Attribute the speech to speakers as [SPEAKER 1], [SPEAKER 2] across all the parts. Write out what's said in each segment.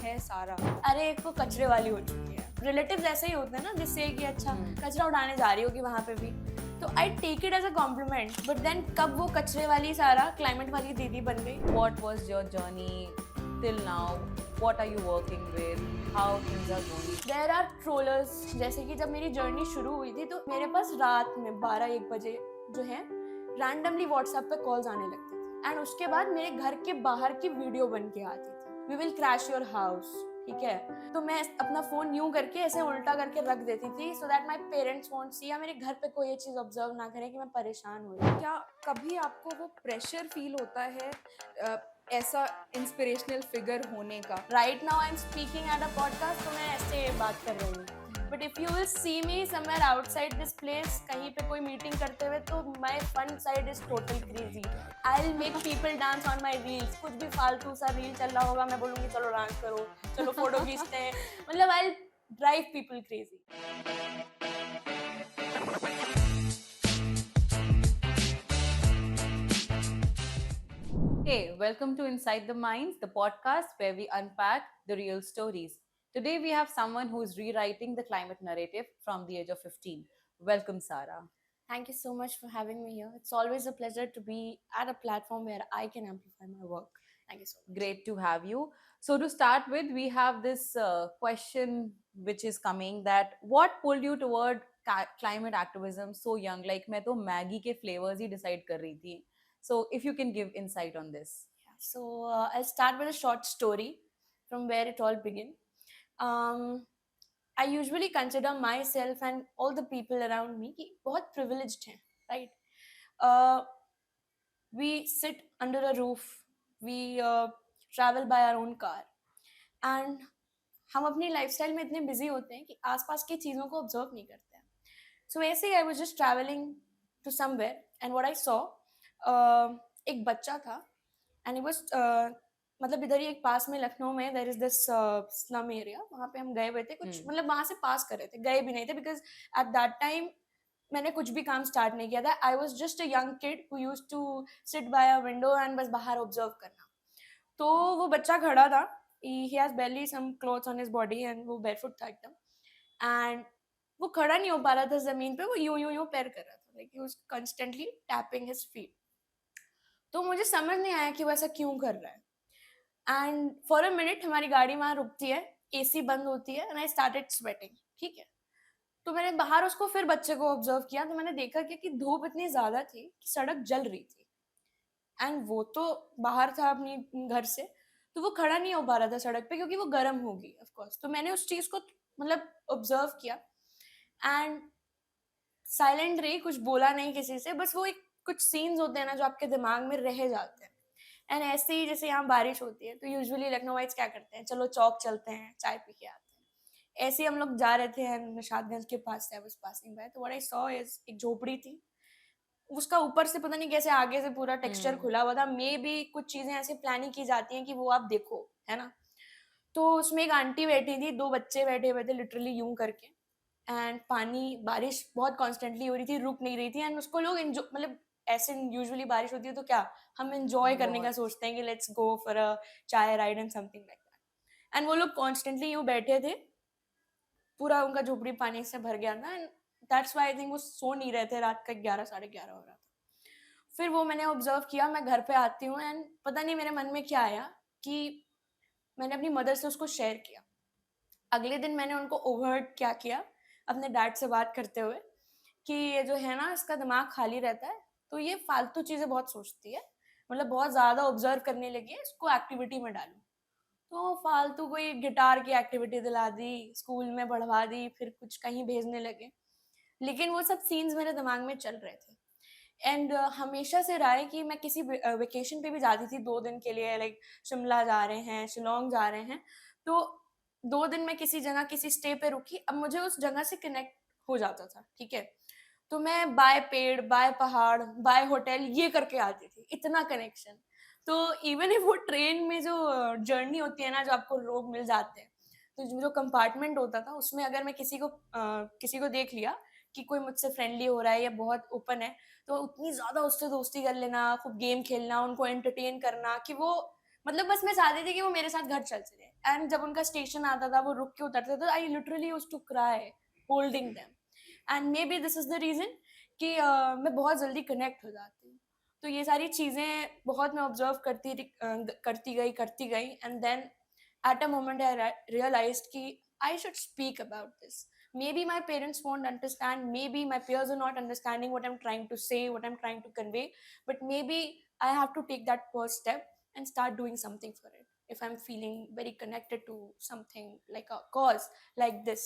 [SPEAKER 1] है सारा?
[SPEAKER 2] अरे एक वो कचरे वाली हो चुकी है, रिलेटिव्स ऐसे ही होते हैं ना, जिससे कि अच्छा कचरा उठाने जा रही होगी वहाँ पे भी, तो I take it as a compliment, but then कब वो कचरे वाली सारा क्लाइमेट वाली दीदी बन गई.
[SPEAKER 1] What was your journey till now? What are you working with? How things are going?
[SPEAKER 2] There are trollers. जैसे कि जब मेरी जर्नी शुरू हुई थी तो मेरे पास रात में 12-1 बजे जो है रैंडमली व्हाट्सएप पे कॉल्स आने लगते थे, एंड उसके बाद मेरे घर के बाहर की वीडियो बन के आती थी, we will crash your house. ठीक है, तो मैं अपना फोन यूं करके ऐसे उल्टा करके रख देती थी so that my parents won't see, या मेरे घर पे कोई ये चीज ऑब्जर्व ना करे कि मैं परेशान हो रही हूँ.
[SPEAKER 1] क्या कभी आपको वो प्रेशर फील होता है ऐसा इंस्पिरेशनल फिगर होने का?
[SPEAKER 2] Right now I am speaking at a podcast, तो मैं ऐसे बात कर रही हूँ, but if you will see me somewhere outside this place, कहीं पे कोई मीटिंग करते हुए, तो my fun side is total crazy. I will make people dance on my reels. कुछ भी फालतू सा रील चल रहा होगा, मैं बोलूंगी चलो डांस करो, चलो फोटो खींचते हैं, मतलब I will drive people crazy.
[SPEAKER 1] Hey, welcome to Inside the Minds, the podcast where we unpack the real stories. Today we have someone who is rewriting the climate narrative from the age of 15. Welcome, Sarah.
[SPEAKER 2] Thank you so much for having me here. It's always a pleasure to be at a platform where I can amplify my work. Thank you so much.
[SPEAKER 1] Great to have you. So, to start with, we have this question which is coming, that what pulled you toward climate activism so young? Like, मैं तो Maggie के flavors ही decide कर रही थी. So, if you can give insight on this.
[SPEAKER 2] So I'll start with a short story from where it all began. I usually consider myself and all the people around me कि बहुत privileged हैं, right? We sit under a roof, we travel by our own car, and हम अपनी lifestyle में इतने busy होते हैं कि आसपास की चीज़ों को ऑब्जर्व नहीं करते हैं. सो ऐसे ही I was just travelling to somewhere, and what I saw, एक बच्चा था, एंड इट वाज मतलब इधर ही एक पास में लखनऊ में there is this slum area, वहाँ पे हम गए हुए थे कुछ, मतलब वहाँ से पास कर रहे थे, गए भी नहीं थे, बिकॉज एट दैट टाइम मैंने कुछ भी काम स्टार्ट नहीं किया था. I was just a young kid who used to sit by a window and बस बाहर ऑब्जर्व करना. तो वो बच्चा खड़ा था, he has barely some clothes on his body and वो barefoot था एकदम, and वो खड़ा नहीं हो पा रहा था जमीन पे, वो यूं पैर कर रहा था, like he was constantly tapping his feet. तो मुझे समझ नहीं आया कि वो ऐसा क्यों कर रहा है. एंड फॉर अ मिनट हमारी गाड़ी वहां रुकती है, एसी बंद होती है, एंड आई स्टार्टेड स्वेटिंग. ठीक है, तो मैंने बाहर उसको फिर बच्चे को ऑब्जर्व किया, तो मैंने देखा कि धूप इतनी ज्यादा थी कि सड़क जल रही थी, एंड वो तो बाहर था अपनी घर से, तो वो खड़ा नहीं हो पा रहा था सड़क पे क्योंकि वो गर्म होगी ऑफ कोर्स. तो मैंने उस चीज को मतलब ऑब्जर्व किया, एंड साइलेंट रही, कुछ बोला नहीं किसी से, बस वो एक कुछ सीन्स होते हैं ना जो आपके दिमाग में रह जाते हैं. एंड ऐसे ही जैसे यहाँ बारिश होती है तो यूजुअली लखनऊवाइट्स क्या करते हैं, चलो चौक चलते हैं, चाय पी के आते हैं. ऐसे ही हम लोग जा रहे थे निशादगंज के पास से, आई वाज पासिंग बाय, तो व्हाट आई सॉ इज एक झोपड़ी थी, उसका ऊपर से पता नहीं कैसे आगे से पूरा टेक्सचर खुला हुआ था. मे बी कुछ चीजें ऐसे प्लानिंग की जाती हैं कि वो आप देखो, है ना. तो उसमें एक आंटी बैठी थी, 2 बच्चे बैठे हुए थे लिटरली यूं करके, एंड पानी बारिश बहुत कॉन्स्टेंटली हो रही थी, रुक नहीं रही थी, एंड उसको लोग मतलब ऐसे यूजुअली बारिश होती है तो क्या हम एंजॉय करने का सोचते हैं कि लेट्स गो फॉर अ चाय ride and something like that. And वो लोग कॉन्स्टेंटली यूं बैठे थे, पूरा उनका झोपड़ी पानी से भर गया था, and that's why I think वो सो नहीं रहे थे. रात का 11-11:30 हो रहा था. फिर वो मैंने ऑब्जर्व किया, मैं घर पे आती हूँ, एंड पता नहीं मेरे मन में क्या आया कि मैंने अपनी मदर से उसको शेयर किया. अगले दिन मैंने उनको ओवरहर्ड क्या किया अपने डैड से बात करते हुए कि ये जो है ना, इसका दिमाग खाली रहता है, तो ये फालतू चीज़ें बहुत सोचती है, मतलब बहुत ज़्यादा ऑब्जर्व करने लगी है, इसको एक्टिविटी में डालूं. तो फालतू कोई गिटार की एक्टिविटी दिला दी, स्कूल में बढ़वा दी, फिर कुछ कहीं भेजने लगे, लेकिन वो सब सीन्स मेरे दिमाग में चल रहे थे. एंड हमेशा से रहा है कि मैं किसी वेकेशन पे भी जाती थी 2 दिन के लिए, लाइक शिमला जा रहे हैं, शिलोंग जा रहे हैं, तो 2 दिन मैं किसी जगह किसी स्टे पे रुकी, अब मुझे उस जगह से कनेक्ट हो जाता था. ठीक है, तो मैं बाय पेड़, बाय पहाड़, बाय होटल ये करके आती थी, इतना कनेक्शन. तो इवन इफ वो ट्रेन में जो जर्नी होती है ना, जो आपको लोग मिल जाते हैं, तो जो कंपार्टमेंट होता था उसमें अगर मैं किसी को देख लिया कि कोई मुझसे फ्रेंडली हो रहा है या बहुत ओपन है, तो उतनी ज्यादा उससे दोस्ती कर लेना, खूब गेम खेलना, उनको एंटरटेन करना, कि वो मतलब बस मैं चाहती थी कि वो मेरे साथ घर चल चले. एंड जब उनका स्टेशन आता था वो रुक के उतरते थे, I literally used to cry holding them. And maybe this is the reason कि मैं बहुत जल्दी कनेक्ट हो जाती हूँ। तो ये सारी चीज़ें बहुत मैं ऑब्जर्व करती गई and then at a moment I realised कि I should speak about this. Maybe my parents won't understand, maybe my peers are not understanding what I'm trying to say, what I'm trying to convey, but maybe I have to take that first step and start doing something for it if I'm feeling very connected to something like a cause like this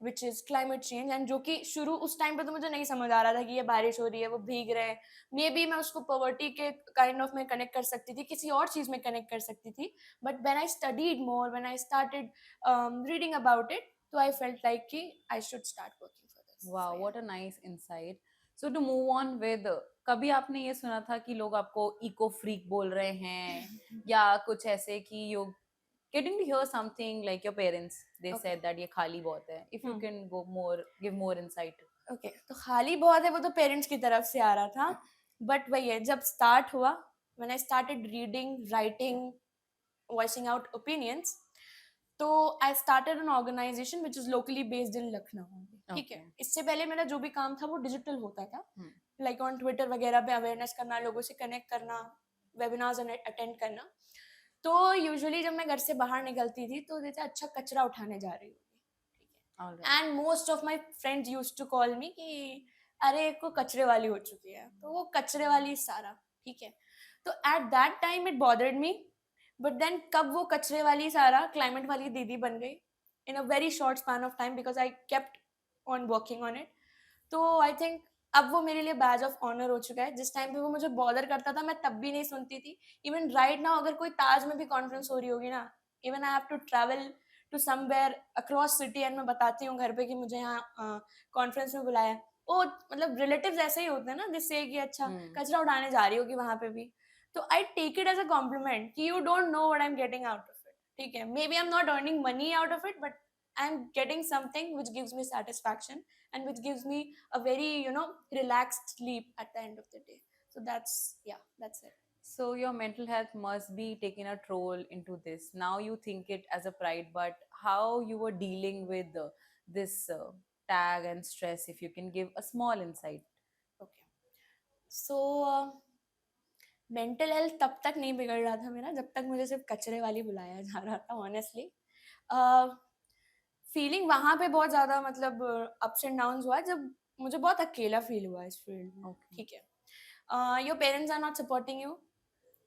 [SPEAKER 2] which is climate change। and जो कि शुरू उस time पे तो मुझे नहीं समझ आ रहा था कि ये बारिश हो रही है, वो भीग रहे हैं, मे बी मैं उसको पॉवर्टी के काइंड ऑफ में कनेक्ट कर सकती थी, किसी और चीज में कनेक्ट कर सकती थी, but when I studied more, when I started reading about it, तो आई फेल्ट लाइक कि I should start working for this.
[SPEAKER 1] वाह,
[SPEAKER 2] so yeah
[SPEAKER 1] what a nice insight. So to move on with, कभी आपने ये सुना था कि लोग आपको इको फ्रीक बोल रहे हैं, या कुछ ऐसे कि you getting to hear something like your parents they
[SPEAKER 2] okay.
[SPEAKER 1] said that ये खाली बहुत है, if you can go more, give more insight.
[SPEAKER 2] Okay, तो खाली बहुत है वो तो पेरेंट्स की तरफ से आ रहा था, बट वही है, जब स्टार्ट हुआ, when I started reading, writing, voicing out opinions, तो I started an organisation which is locally based in Lucknow. ठीक है,
[SPEAKER 1] Okay.
[SPEAKER 2] इससे पहले मेरा जो भी काम था वो डिजिटल होता था,
[SPEAKER 1] Hmm.
[SPEAKER 2] लाइक ऑन ट्विटर वगैरह पे अवेयरनेस करना, लोगों से कनेक्ट करना, वेबिनार्स अटेंड करना। तो यूजुअली जब मैं घर से बाहर निकलती थी तो जैसे अच्छा कचरा उठाने जा रही होगी,
[SPEAKER 1] All right.
[SPEAKER 2] And most of my friends use to call me कि अरे को कचरे वाली हो चुकी है, तो वो कचरे वाली सारा। ठीक है, तो at that time it bothered me, but then कब वो कचरे वाली सारा क्लाइमेट वाली दीदी बन गई in a very short span of time because I kept on working on it. तो आई थिंक अब वो मेरे लिए बैज ऑफ ऑनर हो चुका है। जिस टाइम पे वो मुझे बॉदर करता था मैं तब भी नहीं सुनती थी। इवन राइट नाउ अगर कोई ताज में भी कॉन्फ्रेंस हो रही होगी ना, even I have to travel to somewhere across city and मैं बताती हूँ घर पे कि मुझे यहाँ कॉन्फ्रेंस में बुलाया है, वो मतलब रिलेटिव्स ऐसे ही होते हैं ना, जिससे कि अच्छा कचरा उठाने जा रही होगी वहां पे भी, तो I take it as a compliment कि you don't know what I am getting out of it. ठीक है, maybe I am not earning money out of it, but I am getting something which gives me satisfaction and which gives me a very relaxed sleep at the end of the day। so that's it।
[SPEAKER 1] So your mental health must be taking a toll into this. Now you think it as a pride, but how you were dealing with this tag and stress, if you can give a small insight.
[SPEAKER 2] okay, so mental health तब तक नहीं बिगड़ रहा था मेरा जब तक मुझे सिर्फ कचरे वाली बुलाया जा रहा था, ऑनेस्टली। फीलिंग वहां पे बहुत ज्यादा मतलब अप्स एंड डाउन हुआ जब मुझे बहुत अकेला फील हुआ इस फील्ड में।
[SPEAKER 1] Okay.
[SPEAKER 2] ठीक है, your parents are not supporting you,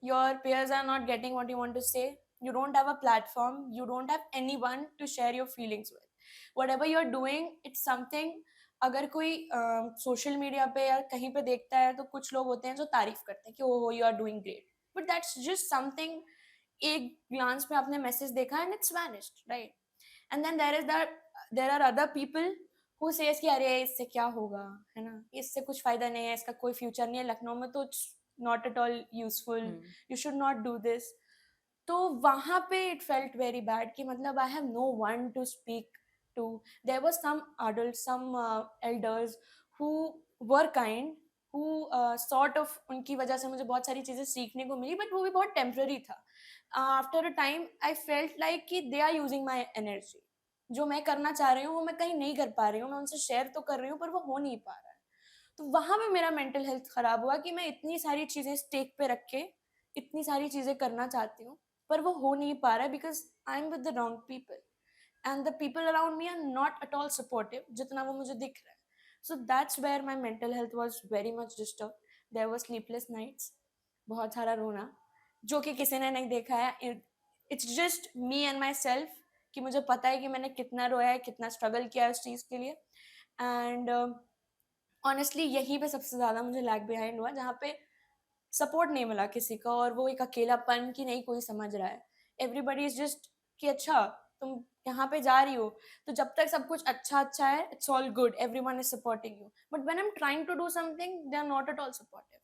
[SPEAKER 2] your peers are not getting what you want to say, you don't have a platform, you don't have anyone to share your feelings with, whatever you're doing it's something। अगर कोई social media पे या कहीं पे देखता है तो कुछ लोग होते हैं जो तारीफ करते हैं कि oh you are doing great, but that's just something, एक ग्लांस में आपने मैसेज देखा and it's vanished, right. And then there are other people who says कि अरे इससे क्या होगा, है ना, इससे कुछ फायदा नहीं है, इसका कोई फ्यूचर नहीं है, लखनऊ में तो not at all useful, you should not do this. तो वहां पे इट फेल्ट वेरी बैड कि मतलब I have no one to speak to. There was some adults, some elders who were kind, who sort of उनकी वजह से मुझे बहुत सारी चीजें सीखने को मिली, बट वो भी बहुत टेम्पररी था। After a time I felt like कि they are using my energy, जो मैं करना चाह रही हूँ वो मैं कहीं नहीं कर पा रही हूँ, मैं उनसे शेयर तो कर रही हूँ पर वो हो नहीं पा रहा है। तो वहां पे मेरा मेंटल हेल्थ खराब हुआ कि मैं इतनी सारी चीजें स्टेक पे रख के इतनी सारी चीजें करना चाहती हूँ पर वो हो नहीं पा रहा है because I am with the wrong people and the people around me are not at all supportive जितना वो मुझे दिख रहा है। So that's where my mental health was very much disturb. There was sleepless nights, बहुत सारा रोना जो कि किसी ने नहीं देखा है, it's just me and my self, कि मुझे पता है कि मैंने कितना रोया है, कितना स्ट्रगल किया है उस चीज़ के लिए। एंड ऑनेस्टली यहीं पे सबसे ज़्यादा मुझे लैग बिहाइंड हुआ, जहाँ पे सपोर्ट नहीं मिला किसी का, और वो एक अकेलापन कि नहीं कोई समझ रहा है, एवरीबडी इज जस्ट कि अच्छा तुम यहाँ पे जा रही हो तो जब तक सब कुछ अच्छा अच्छा है it's all good, everyone is supporting you, but when I am trying to do something they are not at all supportive.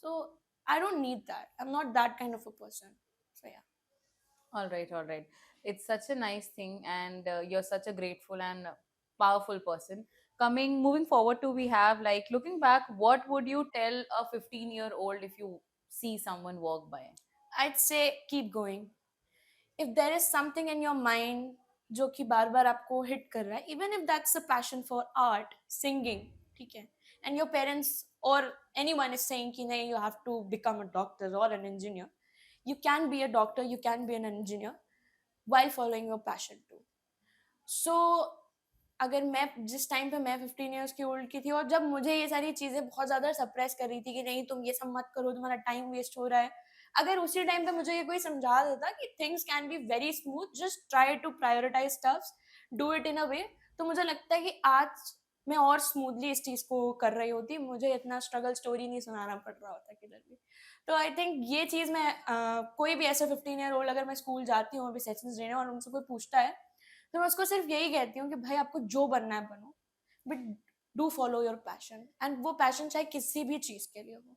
[SPEAKER 2] So I don't need that, I am not that kind of a person. So yeah
[SPEAKER 1] All right, all right. It's such a nice thing, and you're such a grateful and powerful person. Moving forward to, we have like looking back, what would you tell a 15-year-old if you see someone walk by?
[SPEAKER 2] I'd say keep going. If there is something in your mind जो कि बार बार आपको hit कर रहा है, even if that's a passion for art, singing, ठीक है, एंड योर पेरेंट्स और एनी वन इज सेइंग कि नहीं, you have to become a doctor और an engineer, you can be a doctor, you can be an engineer while following your passion too. So अगर मैं जिस time पे मैं 15 years की ओल्ड की थी और जब मुझे ये सारी चीज़ें बहुत ज़्यादा सप्रेस कर रही थी कि नहीं तुम ये सब मत करो, तुम्हारा टाइम वेस्ट हो रहा है, अगर उसी टाइम पे मुझे ये कोई समझा देता कि things can be very smooth, just try to prioritise stuffs, do it in a way, तो मुझे लगता है कि आज मैं और स्मूथली इस चीज़ को कर रही होती, मुझे इतना स्ट्रगल स्टोरी नहीं सुनाना पड़ रहा होता किधर भी। तो आई थिंक ये चीज़ मैं कोई भी ऐसे 15 ईयर ओल्ड अगर मैं स्कूल जाती हूँ अभी सेशंस देने और उनसे कोई पूछता है, तो मैं उसको सिर्फ यही कहती हूँ कि भाई आपको जो बनना है बनो, but do follow your passion, and वो पैशन चाहे किसी भी चीज़ के लिए हो।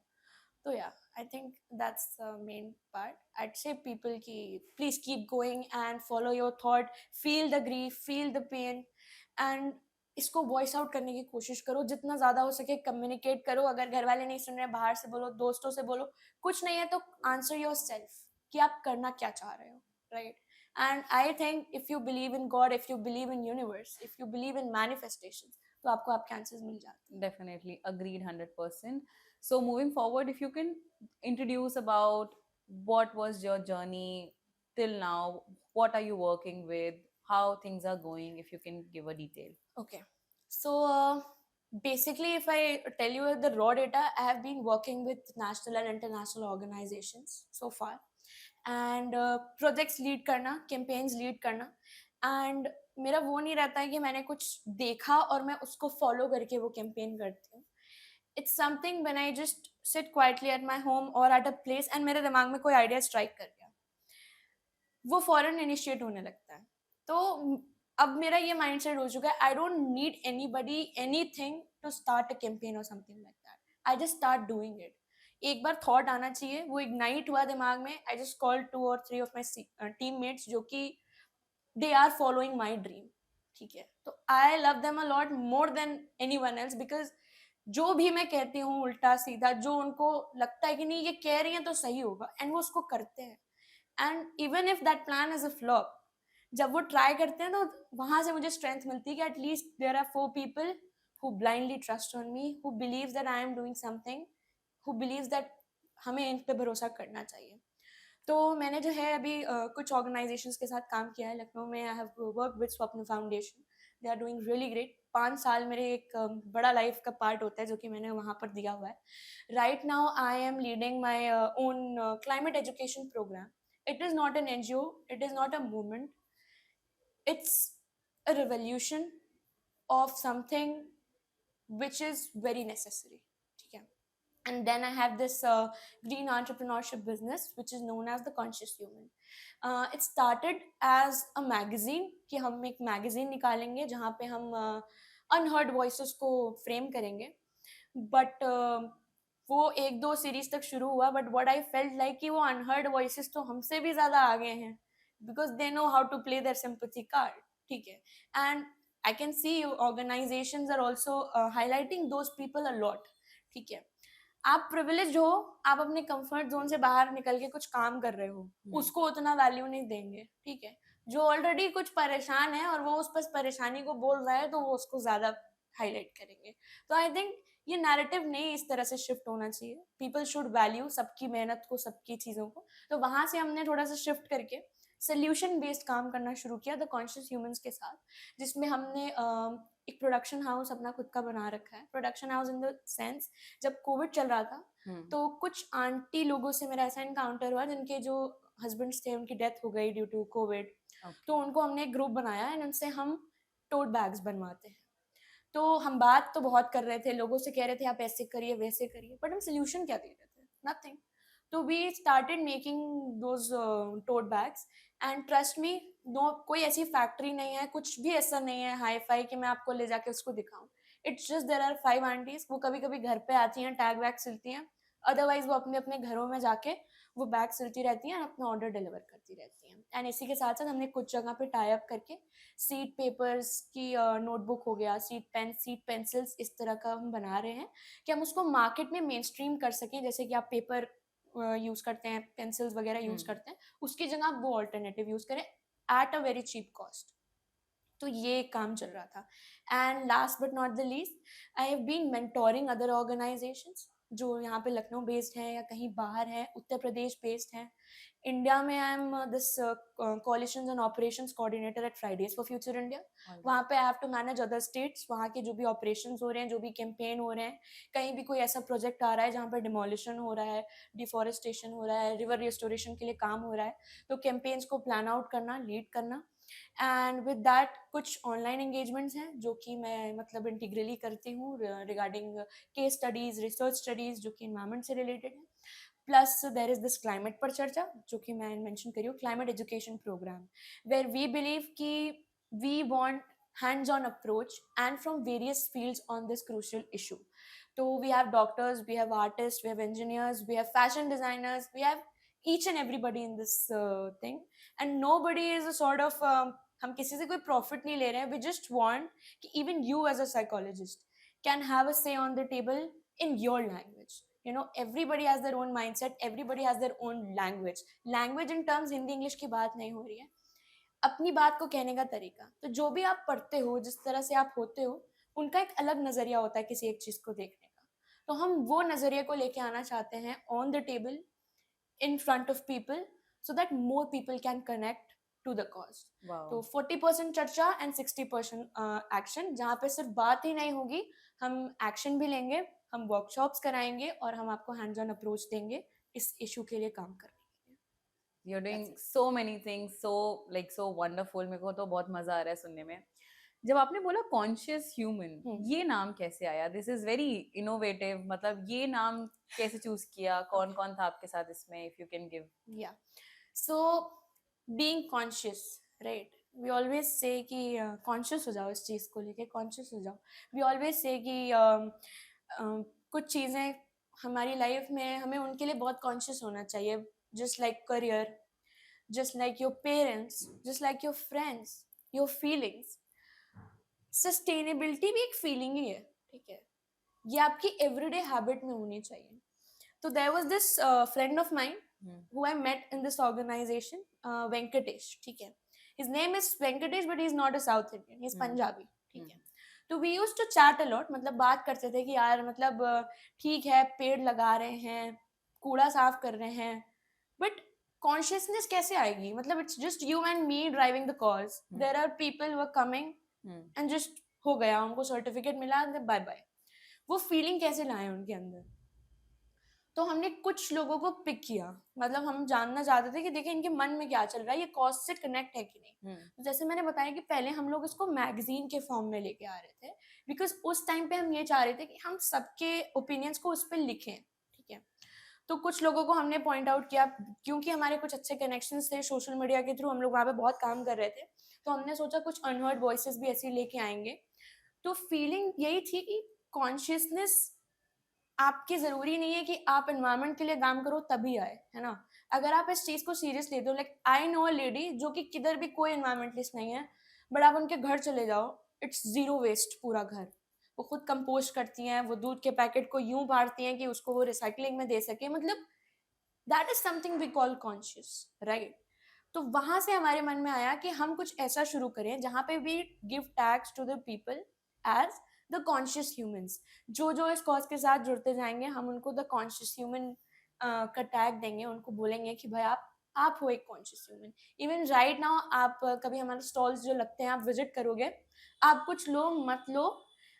[SPEAKER 2] तो yeah I think that's the main part. I say people की please keep going and follow your thought, feel the grief, feel the pain, and इसको वॉइस आउट करने की कोशिश करो, जितना ज़्यादा हो सके कम्युनिकेट करो। अगर घर वाले नहीं सुन रहे, बाहर से बोलो, दोस्तों से बोलो, कुछ नहीं है तो आंसर योर सेल्फ कि आप करना क्या चाह रहे हो, right? And I think if you believe in God, if you believe in universe, if you believe in manifestation, तो आपको आपके आंसर्स मिल जाते हैं।
[SPEAKER 1] Definitely agreed 100%. So moving forward, if you can introduce about what was your journey till now, what are you working with, how things are going, if you can give a detail.
[SPEAKER 2] Okay. So basically, if I tell you the raw data, I have been working with national and international organizations so far, and projects lead करना, campaigns lead करना, and मेरा वो नहीं रहता है कि मैंने कुछ देखा और मैं उसको follow करके वो campaign करती हूँ. It's something when I just sit quietly at my home or at a place and मेरे दिमाग में कोई idea strike कर गया, वो फॉरन इनिशिएट होने लगता है। तो अब मेरा ये माइंडसेट हो चुका है, I don't need anybody anything to start a campaign और something like that, I just start doing it. एक बार थॉट आना चाहिए, वो इग्नाइट हुआ दिमाग में, आई जस्ट कॉल 2 और 3 ऑफ माय टीममेट्स जो कि they are following my dream, ठीक है? तो I love them a lot more than anyone else, because जो भी मैं कहती हूँ उल्टा-सीधा, जो उनको लगता है कि नहीं ये कह रही हैं तो सही होगा, एंड वो उसको करते हैं। And even if that plan is a flop, जब वो ट्राई करते हैं तो वहां से मुझे स्ट्रेंथ मिलती है कि at least there are 4 people who blindly trust on me, who believes that I am doing something, who believes that हमें इन पे भरोसा करना चाहिए। तो मैंने जो है अभी कुछ ऑर्गेनाइजेशंस के साथ काम किया है लखनऊ में। I have work with Swapna foundation, they are doing really great. 5 साल मेरे एक बड़ा लाइफ का पार्ट होता है जो कि मैंने वहाँ पर दिया हुआ है। Right now I am leading my own climate education program. It is not an NGO, it is not a movement, it's a revolution of something which is very necessary. ठीक है? And then I have this green entrepreneurship business which is known as the Conscious Human. It started as a magazine कि हम एक magazine निकालेंगे जहाँ पे हम unheard voices को frame करेंगे, बट वो 1-2 सीरीज तक शुरू हुआ, but what I felt like कि वो अनहर्ड वॉइसेस तो हमसे भी ज़्यादा आगे हैं, because they know how to play their sympathy card, ठीक है? And I can see organisations are also highlighting those people a lot, ठीक है? आप प्रिविलेज्ड हो, आप अपने कंफर्ट जोन से बाहर निकल के कुछ काम कर रहे हो, उसको उतना वैल्यू नहीं देंगे, ठीक है? जो ऑलरेडी कुछ परेशान है और वो उस पर परेशानी को बोल रहा है तो वो उसको ज़्यादा हाईलाइट करेंगे। तो आई थिंक ये नैरेटिव नहीं इस तरह से शिफ्ट होना चाहिए। पीपल शुड वैल्यू सबकी मेहनत को, सबकी चीज़ों को। तो वहाँ से हमने थोड़ा सा शिफ्ट करके सोल्यूशन बेस्ड काम करना शुरू किया द कॉन्शियस ह्यूमंस के साथ, जिसमें हमने एक प्रोडक्शन हाउस अपना खुद का बना रखा है। Production house in the sense, जब कोविड चल रहा था तो कुछ आंटी लोगों से मेरा ऐसा इनकाउंटर हुआ जिनके जो हस्बैंड्स थे उनकी डेथ हो गई ड्यू टू कोविड। तो उनको हमने एक ग्रुप बनाया एंड उनसे हम टोट बैग्स बनवाते हैं। तो हम बात तो बहुत कर रहे थे, लोगों से कह रहे थे आप ऐसे करिए वैसे करिए, बट हम सोल्यूशन क्या दे रहे थे? नथिंग। तो we started making those tote bags, and trust me, no कोई ऐसी फैक्ट्री नहीं है, कुछ भी ऐसा नहीं है हाई फाई कि मैं आपको ले जाके उसको दिखाऊं। It's just there are 5 aunties, वो कभी कभी घर पे आती हैं, टैग बैग सिलती हैं, अदरवाइज वो अपने अपने घरों में जाके वो बैग सिलती रहती हैं और अपना ऑर्डर डिलीवर करती रहती हैं। एंड इसी के साथ साथ हमने कुछ जगह पे टाई अप करके सीट पेपर्स की नोटबुक हो गया, सीट पेन, सीट पेंसिल्स, इस तरह का हम बना रहे हैं कि हम उसको मार्केट में मेन स्ट्रीम कर सकें। जैसे कि आप पेपर यूज करते हैं, पेंसिल्स वगैरह यूज
[SPEAKER 1] हम्म
[SPEAKER 2] करते हैं, उसकी जगह आप वो ऑल्टरनेटिव यूज करें at a very cheap cost. तो ये काम चल रहा था। And last but not the least, I have been mentoring other organisations जो यहाँ पे लखनऊ बेस्ड हैं या कहीं बाहर हैं, उत्तर प्रदेश बेस्ड हैं। इंडिया में I am this coalitions and operations coordinator at Fridays for Future India.
[SPEAKER 1] all right.
[SPEAKER 2] वहाँ पे I have to manage other states, वहाँ के जो भी ऑपरेशंस हो रहे हैं, जो भी कैंपेन हो रहे हैं, कहीं भी कोई ऐसा प्रोजेक्ट आ रहा है जहाँ पर डिमोलिशन हो रहा है, डिफॉरेस्टेशन हो रहा है, रिवर रिस्टोरेशन के लिए काम हो रहा है, तो कैंपेन्स को प्लान आउट करना, लीड करना। एंड विद दैट कुछ ऑनलाइन एंगेजमेंट्स हैं जो कि मैं मतलब इंटीग्रली करती हूँ regarding case studies, research studies जो कि इन्वायरमेंट से रिलेटेड है। Plus there is this climate पर चर्चा जो कि मैं मेंशन करी हूँ, climate education programme, where we believe कि we want hands on approach and from various fields on this crucial issue. So we have doctors, we have artists, we have engineers, we have fashion designers, we have each and everybody in this thing, and nobody is a sort of हम किसी से कोई profit नहीं ले रहे हैं, we just want कि even you as a psychologist can have a say on the table in your language. You know, everybody has their own mindset, everybody has their own language in terms Hindi English की बात नहीं हो रही है, अपनी बात को कहने का तरीका। तो जो भी आप पढ़ते हो, जिस तरह से आप होते हो, उनका एक अलग नजरिया होता है किसी एक चीज को देखने का। तो हम वो नजरिए को लेके आना चाहते हैं on the table in front of people so that more people can connect to the cause.
[SPEAKER 1] Wow.
[SPEAKER 2] तो 40% चर्चा एंड 60% एक्शन, जहाँ पे सिर्फ बात ही नहीं होगी, हम एक्शन भी लेंगे, हम वर्कशॉप्स कराएंगे और हम आपको हैंड्स ऑन अप्रोच देंगे इस इशू के लिए काम करने के लिए।
[SPEAKER 1] You're doing
[SPEAKER 2] That's it.
[SPEAKER 1] so many things, so like so wonderful. मेरे को तो बहुत मजा आ रहा है सुनने में। जब आपने बोला कॉन्शियस ह्यूमन, ये नाम कैसे आया? This is very innovative. मतलब ये नाम कैसे चूज किया? कौन कौन था आपके साथ इसमें? If you can give.
[SPEAKER 2] Yeah. So being conscious, right? We always say कि conscious हो जाओ इस चीज़ को लेके, conscious हो जाओ। We always say कि कुछ चीज़ें हमारी लाइफ में हमें उनके लिए बहुत conscious होना चाहिए, just like career, just like your parents, just like your friends, your feelings. Sustainability भी एक feeling ही है, ठीक है? ये आपकी everyday habit में होनी चाहिए। तो there was this friend of mine who I met in this organization, Venkatesh, ठीक है? His name is Venkatesh, but he's not a South Indian, he's Punjabi, ठीक है? तो we used to chat a lot, मतलब बात करते थे कि यार मतलब ठीक है, पेड़ लगा रहे हैं, कूड़ा साफ कर रहे हैं, but consciousness कैसे आएगी? मतलब it's just you and me driving the cause. There are people who are coming and just हो गया, उनको सर्टिफिकेट मिला, बाय बाय। वो फीलिंग कैसे लाए उनके अंदर? तो हमने कुछ लोगों को पिक किया, मतलब हम जानना चाहते थे कि देखिए इनके मन में क्या चल रहा है, ये कॉज से कनेक्ट है कि नहीं। तो जैसे मैंने बताया कि पहले हम लोग इसको मैगजीन के फॉर्म में लेके आ रहे थे, बिकॉज उस टाइम पे हम ये चाह रहे थे कि हम सबके ओपिनियंस को उस पर लिखें, ठीक है? तो कुछ लोगों को हमने पॉइंट आउट किया, क्योंकि हमारे कुछ अच्छे कनेक्शंस थे सोशल मीडिया के थ्रू, हम लोग वहाँ पे बहुत काम कर रहे थे, तो हमने सोचा कुछ अनहर्ड वॉइसेस भी ऐसे लेके आएंगे। तो फीलिंग यही थी कि कॉन्शियसनेस आपकी जरूरी नहीं है कि आप एनवायरनमेंट के लिए काम करो तभी आए, है ना? अगर आप इस चीज को सीरियस लेते हो, like I know a lady जो कि किधर भी कोई एनवायरमेंटलिस्ट नहीं है, बट आप उनके घर चले जाओ, इट्स जीरो वेस्ट पूरा घर। वो खुद कंपोस्ट करती हैं, वो दूध के पैकेट को यूं बांटती हैं कि उसको वो रिसाइकलिंग में दे सके, मतलब that is something we call conscious, right? तो वहां से हमारे मन में आया कि हम कुछ ऐसा शुरू करें जहां पे we give tags to the people as the conscious humans. जो जो इस कॉज के साथ जुड़ते जाएंगे, हम उनको द कॉन्शियस ह्यूमन का टैग देंगे, उनको बोलेंगे कि भाई आप हो एक conscious human. Even right now आप कभी हमारे स्टॉल्स जो लगते हैं आप विजिट करोगे, आप कुछ लो मत लो,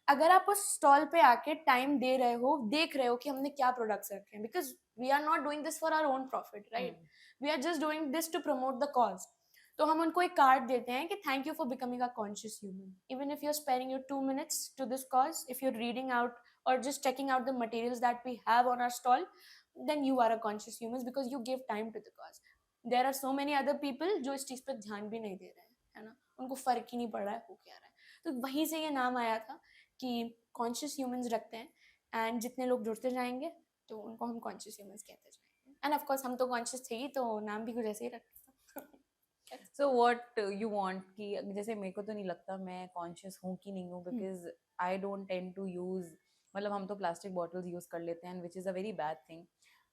[SPEAKER 2] अगर आप उस स्टॉल पे आके टाइम दे रहे हो, देख रहे हो कि हमने क्या प्रोडक्ट्स रखे हैं, because we are not doing this for our own profit, right? We are just doing this to promote the cause. तो हम उनको एक कार्ड देते हैं कि thank you for becoming a conscious human, even if you are sparing your 2 minutes to this cause, if you are reading out or just checking out the materials that we have on our stall, then you are a conscious human because you give time to the cause. There are so many other people जो इस चीज पर ध्यान भी नहीं दे रहे हैं, है ना? उनको फर्क ही नहीं पड़ रहा है हो क्या रहा है। तो वहीं से ये नाम आया था कि कॉन्शियस ह्यूमंस रखते हैं, एंड जितने लोग जुड़ते जाएंगे तो उनको हम कॉन्शियस ह्यूमंस कहते जाएंगे। एंड ऑफ कोर्स हम तो कॉन्शियस थे ही, तो नाम भी कुछ ऐसे ही रखा।
[SPEAKER 1] सो व्हाट यू वांट कि जैसे मेरे को तो नहीं लगता मैं कॉन्शियस हूँ कि नहीं हूँ, because I don't tend to use, मतलब हम तो प्लास्टिक बॉटल्स यूज कर लेते हैं, which is a very bad thing.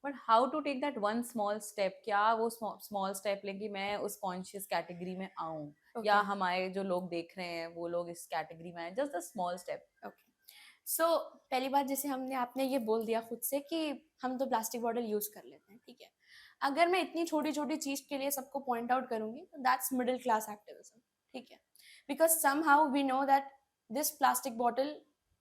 [SPEAKER 1] But how to take that one small step? क्या वो स्मॉल स्टेप लें कि मैं उस कॉन्शियस कैटेगरी में आऊं, या
[SPEAKER 2] ओके
[SPEAKER 1] हमारे जो लोग देख रहे हैं वो लोग इस कैटेगरी में आए? Just a small step.
[SPEAKER 2] Okay so पहली बात, जैसे हमने आपने ये बोल दिया खुद से कि हम तो प्लास्टिक बॉटल यूज कर लेते हैं, ठीक है। अगर मैं इतनी छोटी छोटी चीज के लिए सबको पॉइंट आउट करूंगी तो दैट्स मिडिल क्लास एक्टिविज्म, ठीक है। Because somehow we know that this plastic bottle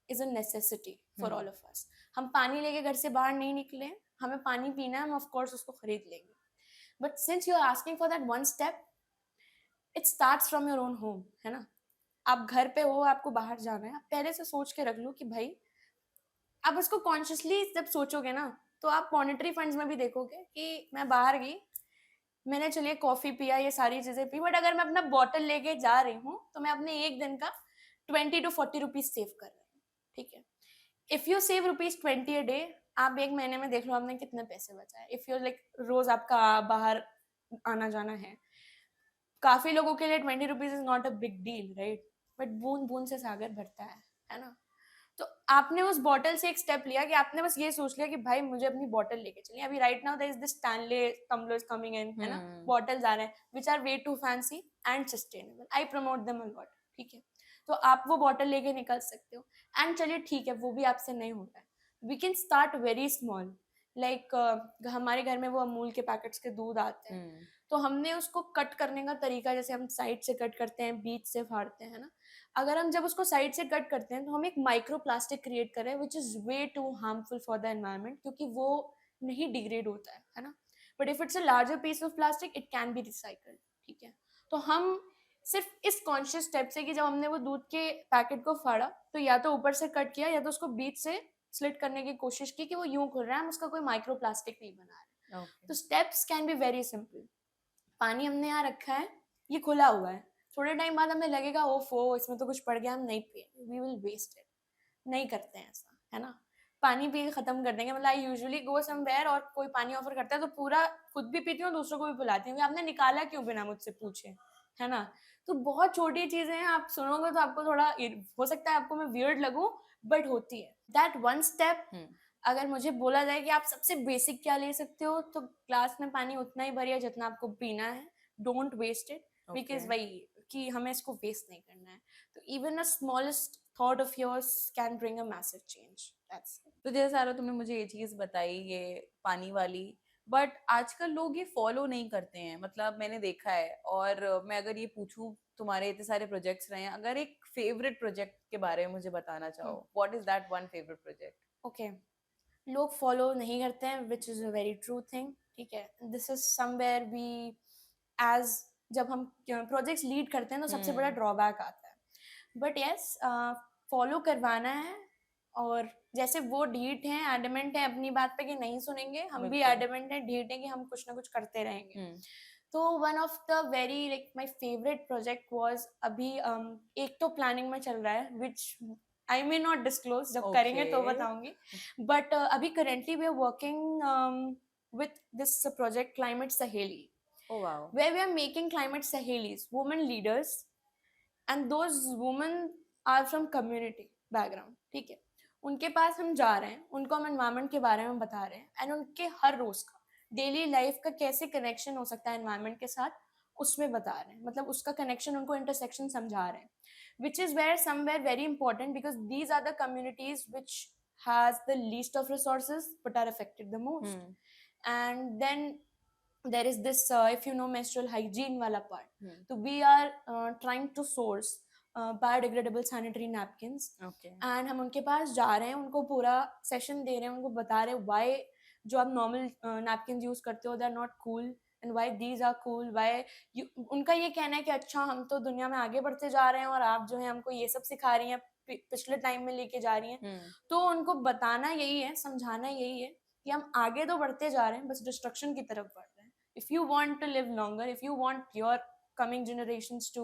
[SPEAKER 2] is a necessity for all of us. हम पानी लेके घर से बाहर नहीं निकले, हमें पानी पीना है, हम ऑफ कोर्स उसको खरीद लेंगे। But since you are asking for that one step, it starts from your own home, है ना। आप घर पे हो, आपको बाहर जाना है, आप पहले से सोच के रख लो कि भाई, आप उसको कॉन्शियसली जब सोचोगे ना, तो आप मॉनेटरी फंड्स में भी देखोगे कि मैं बाहर गई, मैंने चलिए कॉफी पिया, ये सारी चीजें पी, बट अगर मैं अपना बॉटल लेके जा रही हूँ तो मैं अपने एक दिन का 20 to 40 रुपीज सेव कर रही हूँ, ठीक है। If you save ₹20 a day, आप एक महीने में देख लो आपने कितने पैसे बचाए। इफ यू लाइक रोज आपका बाहर आना जाना है, काफी लोगों के लिए 20 rupees is not a big deal, right. But बूंद बूंद से सागर भरता है ना। तो आपने उस बॉटल से एक स्टेप लिया कि आपने बस ये सोच लिया कि भाई मुझे अपनी बॉटल लेके चलिए। अभी right now there is this Stanley tumblers coming in, है ना,
[SPEAKER 1] हम्म.
[SPEAKER 2] बॉटल्स आ रहे हैं which are way too fancy and sustainable, I promote them a lot, ठीक है। तो आप वो बॉटल लेके निकल सकते हो। एंड चलिए ठीक है, वो भी आपसे नहीं होता है, we can start very small. Like हमारे घर में वो अमूल के पैकेट्स के दूध आते हैं,
[SPEAKER 1] हम्म.
[SPEAKER 2] तो हमने उसको कट करने का तरीका, जैसे हम साइड से कट करते हैं, बीच से फाड़ते हैं ना, अगर हम जब उसको साइड से कट करते हैं तो हम एक माइक्रो प्लास्टिक क्रिएट कर रहे हैं which is way too harmful for the environment, क्योंकि वो नहीं डिग्रेड होता है ना। But if it's a larger piece of plastic, it can be recycled, ठीक है। तो हम सिर्फ इस कॉन्शियस स्टेप से कि जब हमने वो दूध के पैकेट को फाड़ा, तो या तो ऊपर से कट किया या तो उसको बीच से स्लिट करने की कोशिश की कि वो यूं खुल रहा है, हम उसका कोई माइक्रो प्लास्टिक नहीं बना रहे। तो
[SPEAKER 1] okay.
[SPEAKER 2] Steps can be very simple. पानी हमने यहाँ रखा है, ये खुला हुआ है, थोड़े टाइम बाद हमें लगेगा ओफो इसमें तो कुछ पड़ गया, हम नहीं पिए, वी विल वेस्ट इट। नहीं करते हैं ऐसा, है ना। पानी पी के खत्म कर देंगे। मतलब आई यूजुअली गो समवेयर और कोई पानी ऑफर करता है तो पूरा खुद भी पीती हूँ, दूसरों को भी पिलाती हूँ कि आपने निकाला क्यों बिना मुझसे पूछे, है ना। तो बहुत छोटी चीजें हैं, आप सुनोगे तो आपको थोड़ा हो सकता है आपको मैं वियर्ड लगूं, बट होती है दैट वन स्टेप।
[SPEAKER 1] हम्म.
[SPEAKER 2] अगर मुझे बोला जाए कि आप सबसे बेसिक क्या ले सकते हो, तो ग्लास में पानी उतना ही भरिए जितना आपको पीना है। Don't waste it,
[SPEAKER 1] okay.
[SPEAKER 2] Because वही कि हमें इसको वेस्ट नहीं करना है। तो even a smallest thought of yours can bring a massive change, that's it.
[SPEAKER 1] तो जैसे सारा तुमने मुझे ये चीज बताई, ये पानी वाली, बट आजकल लोग ये फॉलो नहीं करते हैं, मतलब मैंने देखा है। और मैं अगर ये पूछूं, तुम्हारे इतने सारे प्रोजेक्ट्स रहे हैं, अगर एक फेवरेट प्रोजेक्ट के बारे में मुझे बताना चाहो, what is that one favourite project?
[SPEAKER 2] Okay, लोग फॉलो नहीं करते हैं, which is a very true thing, ठीक है। This is somewhere we as जब हम प्रोजेक्ट्स लीड करते हैं तो सबसे बड़ा
[SPEAKER 1] हम्म.
[SPEAKER 2] ड्रॉबैक आता है। बट यस, फॉलो करवाना है। और जैसे वो ढीठ हैं, एडमेंट हैं अपनी बात पे कि नहीं सुनेंगे, हम भी
[SPEAKER 1] बिल्कुल.
[SPEAKER 2] एडमेंट हैं, ढीठ हैं कि हम कुछ ना कुछ करते रहेंगे।
[SPEAKER 1] हम्म.
[SPEAKER 2] तो one of the very like my favourite project was अभी एक तो प्लानिंग में चल रहा है विच आई मे नॉट डिस्क्लोज, जब करेंगे
[SPEAKER 1] ओके.
[SPEAKER 2] तो बताऊंगी। बट अभी currently we are working with this project Climate Saheli,
[SPEAKER 1] oh wow.
[SPEAKER 2] where we are making climate Sahelis, women leaders, and those women are from community background, ठीक है। उनके पास हम जा रहे हैं, उनको हम एनवायरनमेंट के बारे में बता रहे हैं, एंड उनके हर रोज का डेली लाइफ का कैसे कनेक्शन हो सकता है एनवायरनमेंट के साथ, उसमें बता रहे हैं। मतलब उसका कनेक्शन, उनको इंटरसेक्शन समझा रहे हैं, which is where somewhere very important, because these are the communities which has the least of resources but are affected the most.
[SPEAKER 1] Hmm.
[SPEAKER 2] And then there is this if you know menstrual hygiene wala part,
[SPEAKER 1] hmm.
[SPEAKER 2] so we are trying to source biodegradable sanitary napkins,
[SPEAKER 1] okay.
[SPEAKER 2] and हम उनके पास जा रहे हैं, उनको पूरा session दे रहे हैं, उनको बता रहे हैं why जो आप नॉर्मल नैपकिन यूज करते हो they are not cool and why these are cool, why उनका ये कहना है कि अच्छा हम तो दुनिया में आगे बढ़ते जा रहे हैं और आप जो है हमको ये सब सिखा रही हैं, पिछले टाइम में लेके जा रही हैं।
[SPEAKER 1] हम्म.
[SPEAKER 2] तो उनको बताना यही है, समझाना यही है कि हम आगे तो बढ़ते जा रहे हैं, बस डिस्ट्रक्शन की तरफ बढ़ रहे हैं। if you want to live longer, if you want your coming generations to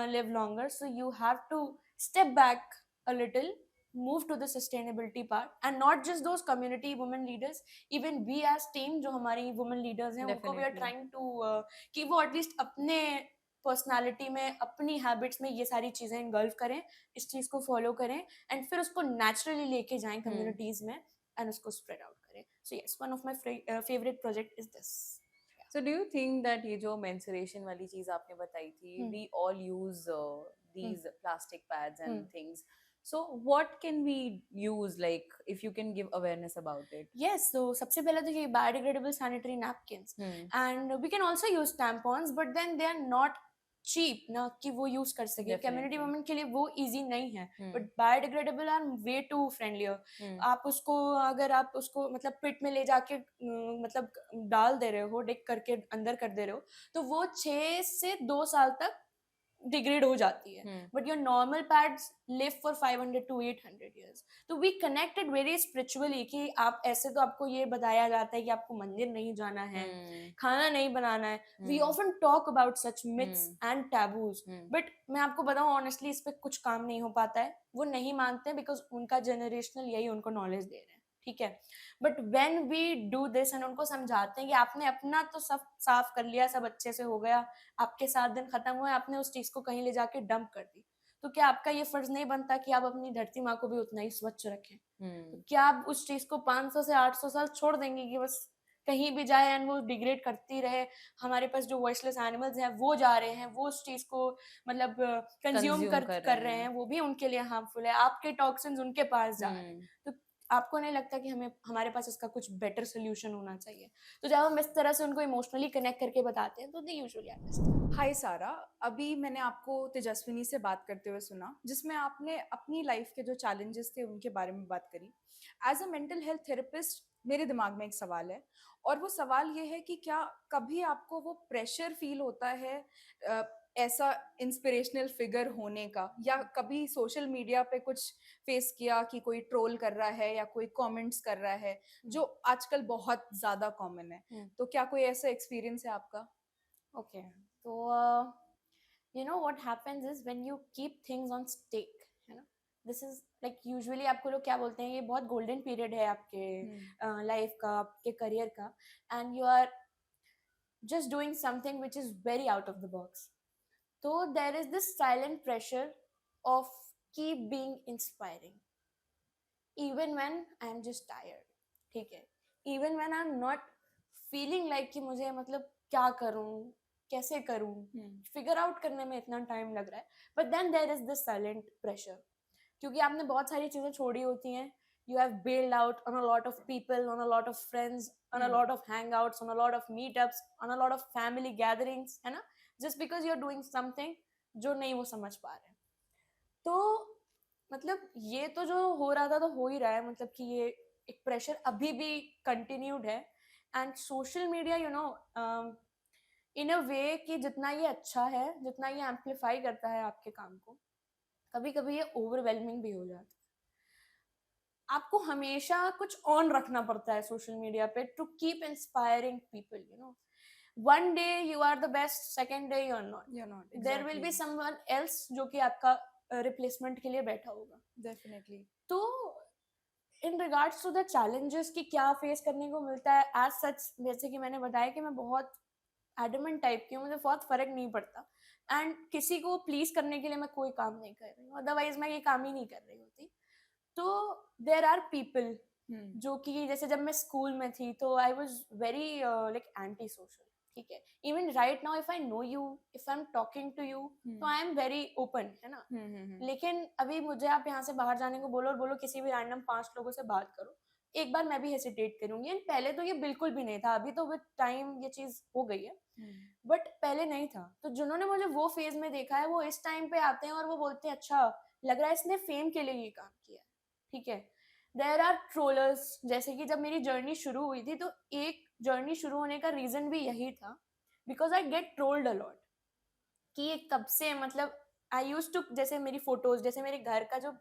[SPEAKER 2] live longer, so you have to step back a little, move to the sustainability part, and not just those community women leaders, even we as team जो हमारी women leaders हैं उनको we are
[SPEAKER 1] definitely.
[SPEAKER 2] trying to कि वो at least अपने personality में, अपनी habits में ये सारी चीजें इन्वॉल्व करें, इस चीज को फॉलो करें, एंड फिर उसको नेचुरली लेके जाएं
[SPEAKER 1] हम्म.
[SPEAKER 2] कम्युनिटीज में, एंड उसको स्प्रेड आउट करें. So yes, one of my favorite project is this.
[SPEAKER 1] So do you think that ये जो menstruation वाली चीज आपने बताई थी,
[SPEAKER 2] Hmm.
[SPEAKER 1] we all use
[SPEAKER 2] Hmm.
[SPEAKER 1] these plastic pads and
[SPEAKER 2] Hmm.
[SPEAKER 1] things. So what can we use, like if you can give awareness about it?
[SPEAKER 2] Yes, so सबसे पहले तो ये biodegradable sanitary napkins, and we can also use tampons, but then they are not cheap ना कि वो use कर सके. Community
[SPEAKER 1] Definitely.
[SPEAKER 2] Women के लिए वो इजी नहीं है,
[SPEAKER 1] Hmm.
[SPEAKER 2] But biodegradable are way too friendlier. आप उसको अगर आप उसको मतलब पिट में ले जाके मतलब डाल दे रहे हो, डिक करके अंदर कर दे रहे हो, तो वो 6 से 2 साल तक डिग्रेड हो जाती है. But your normal pads live for 500 to 800 years. तो वी कनेक्टेड वेरी स्पिरिचुअली कि आप ऐसे तो आपको ये बताया जाता है कि आपको मंदिर नहीं जाना है, खाना नहीं बनाना है. We often talk about such myths and taboos, but मैं आपको बताऊं ऑनेस्टली इस पे कुछ काम नहीं हो पाता है. वो नहीं मानते बिकॉज उनका जनरेशनल यही उनको नॉलेज दे रहे हैं, ठीक है. But when we do this and उनको समझाते हैं कि आपने अपना तो सब साफ कर लिया, सब अच्छे से हो गया, आपके 7 दिन खत्म हुए, आपने उस चीज को कहीं ले जाके डंप कर दी, तो क्या आपका ये फर्ज नहीं बनता कि आप अपनी धरती माँ को भी उतना ही स्वच्छ रखें? तो क्या आप उस चीज को 500 से 800 साल छोड़ देंगे कि बस कहीं भी जाए एंड वो डिग्रेड करती रहे? हमारे पास जो वॉइसलेस एनिमल्स हैं वो जा रहे हैं, वो उस चीज को मतलब कंज्यूम कर रहे हैं, वो भी उनके लिए हार्मफुल है, आपके टॉक्सिन्स उनके पास जा रहे हैं. तो आपको नहीं लगता कि हमें हमारे पास इसका कुछ बेटर सोल्यूशन होना चाहिए? तो जब हम इस तरह से उनको इमोशनली कनेक्ट करके बताते हैं तो दे यूजुअली अंडरस्टैंड.
[SPEAKER 3] हाय सारा, अभी मैंने आपको तेजस्विनी से बात करते हुए सुना, जिसमें आपने अपनी लाइफ के जो चैलेंजेस थे उनके बारे में बात करी. As a mental health therapist मेरे दिमाग में एक सवाल है, और वो सवाल ये है कि क्या कभी आपको वो प्रेशर फील होता है ऐसा इंस्पिरेशनल फिगर होने का, या कभी सोशल मीडिया पे कुछ फेस किया कि कोई ट्रोल कर रहा है या कोई कमेंट्स कर रहा है, जो आजकल बहुत ज़्यादा कॉमन है. तो क्या कोई ऐसा एक्सपीरियंस है आपका?
[SPEAKER 2] Okay, so you know what happens is when you keep things on stake, है ना, this is like usually आपको लोग क्या बोलते हैं, ये बहुत golden period है आपके लाइफ का, आपके करियर का, and you are just doing something which is very out of the box. So there is this silent pressure of keep being inspiring even when I am just tired, ठीक है, even when I am not feeling like कि मुझे मतलब क्या करूं, कैसे करूं, figure out करने में इतना टाइम लग रहा है. But then there is this silent pressure, क्योंकि आपने बहुत सारी चीजें छोड़ी होती हैं. You have bailed out on a lot of people, on a lot of friends, on a lot of hangouts, on a lot of meetups, on a lot of family gatherings, है ना, just because you're doing something जो नहीं वो समझ पा रहे हैं. तो मतलब ये तो जो हो रहा था तो हो ही रहा है, मतलब कि ये एक प्रेशर अभी भी कंटिन्यूड है. And social media you know in a way कि जितना ये अच्छा है, जितना ये एम्पलीफाई करता है आपके काम को, कभी कभी ये ओवरवेलमिंग भी हो जाता है. आपको हमेशा कुछ ऑन रखना पड़ता है सोशल मीडिया पे to keep inspiring people, you know. One day you are the best, second day you are not. There will be someone else जो कि आपका रिप्लेसमेंट के लिए बैठा होगा.
[SPEAKER 3] डेफिनेटली.
[SPEAKER 2] तो in regards to the challenges कि क्या फेस करने को मिलता है एज सच, जैसे कि मैंने बताया कि मैं बहुत एडमेंट टाइप की हूँ, मुझे बहुत फर्क नहीं पड़ता, एंड किसी को प्लीज करने के लिए मैं कोई काम नहीं कर रही हूँ, अदरवाइज मैं ये काम ही नहीं कर रही होती. तो देर आर पीपल जो कि जैसे जब मैं स्कूल में थी तो I was very like antisocial, ठीक है. Even right now if I know you, if I am talking to you, तो आई एम वेरी ओपन, है ना. लेकिन अभी मुझे आप यहाँ से बाहर जाने को बोलो और बोलो किसी भी रैंडम 5 लोगों से बात करो, एक बार मैं भी हेसिटेट करूंगी. एंड पहले तो ये बिल्कुल भी नहीं था, अभी तो विद टाइम ये चीज हो गई है, बट पहले नहीं था. तो जिन्होंने मुझे वो फेज में देखा है वो इस टाइम पे आते हैं और वो बोलते हैं अच्छा लग रहा है इसने फेम के लिए ये काम किया, ठीक है. देयर आर ट्रोलर्स, जैसे कि जब मेरी जर्नी शुरू हुई थी तो एक जर्नी शुरू होने का रीजन भी यही था, because I get trolled a lot कि ये कब से मतलब आई यूज टू, जैसे मेरी फोटोज, जैसे मेरे घर का जो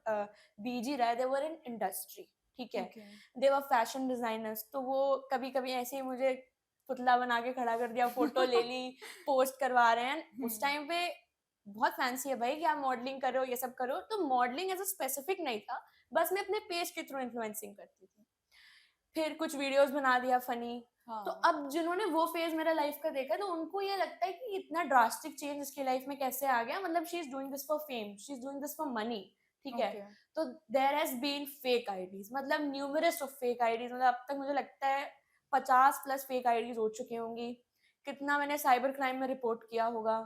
[SPEAKER 2] बीजी रहा है, दे वर इन इंडस्ट्री, ठीक है, दे वर फैशन डिजाइनर्स. तो वो कभी कभी ऐसे ही मुझे पुतला बना के खड़ा कर दिया, फोटो ले ली, पोस्ट करवा रहे हैं. उस टाइम पे बहुत फैंसी है भाई कि आप मॉडलिंग करो, ये सब करो. तो मॉडलिंग एज अ स्पेसिफिक नहीं था, बस मैं अपने पेज के थ्रू इन्फ्लुएंसिंग करती थी. फिर कुछ वीडियोस बना दिया फनी. तो अब जिन्होंने वो फेज मेरा लाइफ का देखा तो उनको ये लगता है कि इतना ड्रास्टिक चेंज इसकी लाइफ में कैसे आ गया, मतलब she is doing this for fame, she is doing this for money, ठीक है।
[SPEAKER 3] ओके।
[SPEAKER 2] तो there has been fake IDs, मतलब न्यूमरस ऑफ फेक आईडीज, मतलब अब तक मुझे लगता है 50+ फेक आईडीज हो चुकी होंगी। कितना मैंने साइबर क्राइम में रिपोर्ट किया होगा।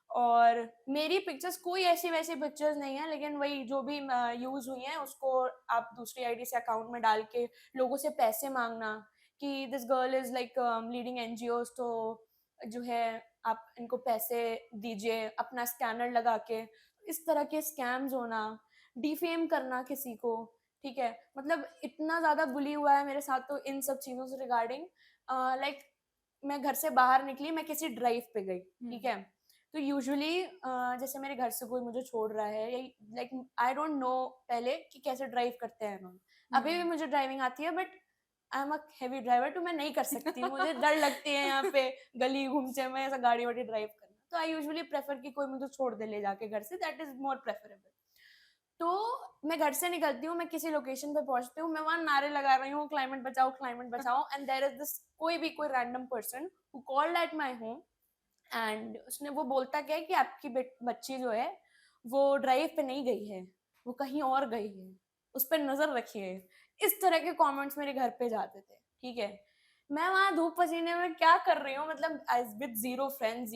[SPEAKER 2] और मेरी पिक्चर्स कोई ऐसी वैसी पिक्चर्स नहीं है, लेकिन वही जो भी यूज हुई हैं उसको आप दूसरी आईडी से अकाउंट में डाल के लोगों से पैसे मांगना कि this girl is like leading NGOs, तो जो है आप इनको पैसे दीजिए अपना स्कैनर लगा के। इस तरह के स्कैम्स होना, डिफेम करना किसी को, ठीक है। मतलब इतना ज्यादा बुली हुआ है मेरे साथ तो इन सब चीजों से रिगार्डिंग। लाइक मैं घर से बाहर निकली, मैं किसी ड्राइव पे गई, ठीक है। तो यूजुअली जैसे मेरे घर से कोई मुझे छोड़ रहा है, या लाइक आई डोंट नो पहले कि कैसे ड्राइव करते हैं लोग। अभी भी मुझे ड्राइविंग आती है, but I am a heavy driver, तो मैं नहीं कर सकती, मुझे डर लगती है यहाँ पे गली घूमचे में ऐसा गाड़ी वाड़ी ड्राइव करना। तो आई यूजुअली प्रेफर कि कोई मुझे छोड़ दे ले जाके घर से, दैट इज मोर प्रेफरेबल। तो मैं घर से निकलती हूँ, मैं किसी लोकेशन पे पहुंचती हूँ, मैं वहां नारे लगा रही हूँ क्लाइमेट बचाओ, एंड देयर इज दिस कोई random person who called at my home, and उसने वो बोलता क्या है कि आपकी बच्ची जो है वो ड्राइव पे नहीं गई है, वो कहीं और गई है, उस पर नजर रखिए। इस तरह के कमेंट्स मेरे घर पे जाते थे, ठीक है। मैं वहां धूप पसीने में क्या कर रही हूँ, मतलब with zero friend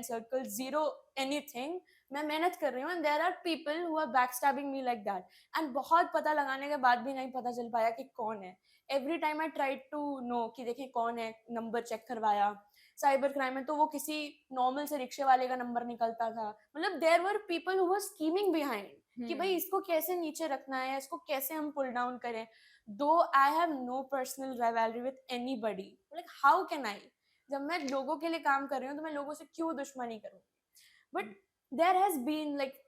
[SPEAKER 2] circle, zero anything, मैं मेहनत कर रही हूँ, and there are people who are backstabbing me like that. And बहुत पता लगाने के बाद भी नहीं पता चल पाया कि कौन है। Every time I try to know कि देखें कौन है, नंबर चेक करवाया। साइबर क्राइम में तो वो किसी नॉर्मल से रिक्शे वाले का नंबर निकलता था। मतलब there were people who were scheming behind कि भाई इसको कैसे नीचे रखना है, इसको कैसे हम पुल डाउन करें। Though I have no personal rivalry with anybody, like how can I, जब मैं लोगों के लिए काम कर रही हूँ तो मैं लोगों से क्यों दुश्मनी करूँ। But there has been like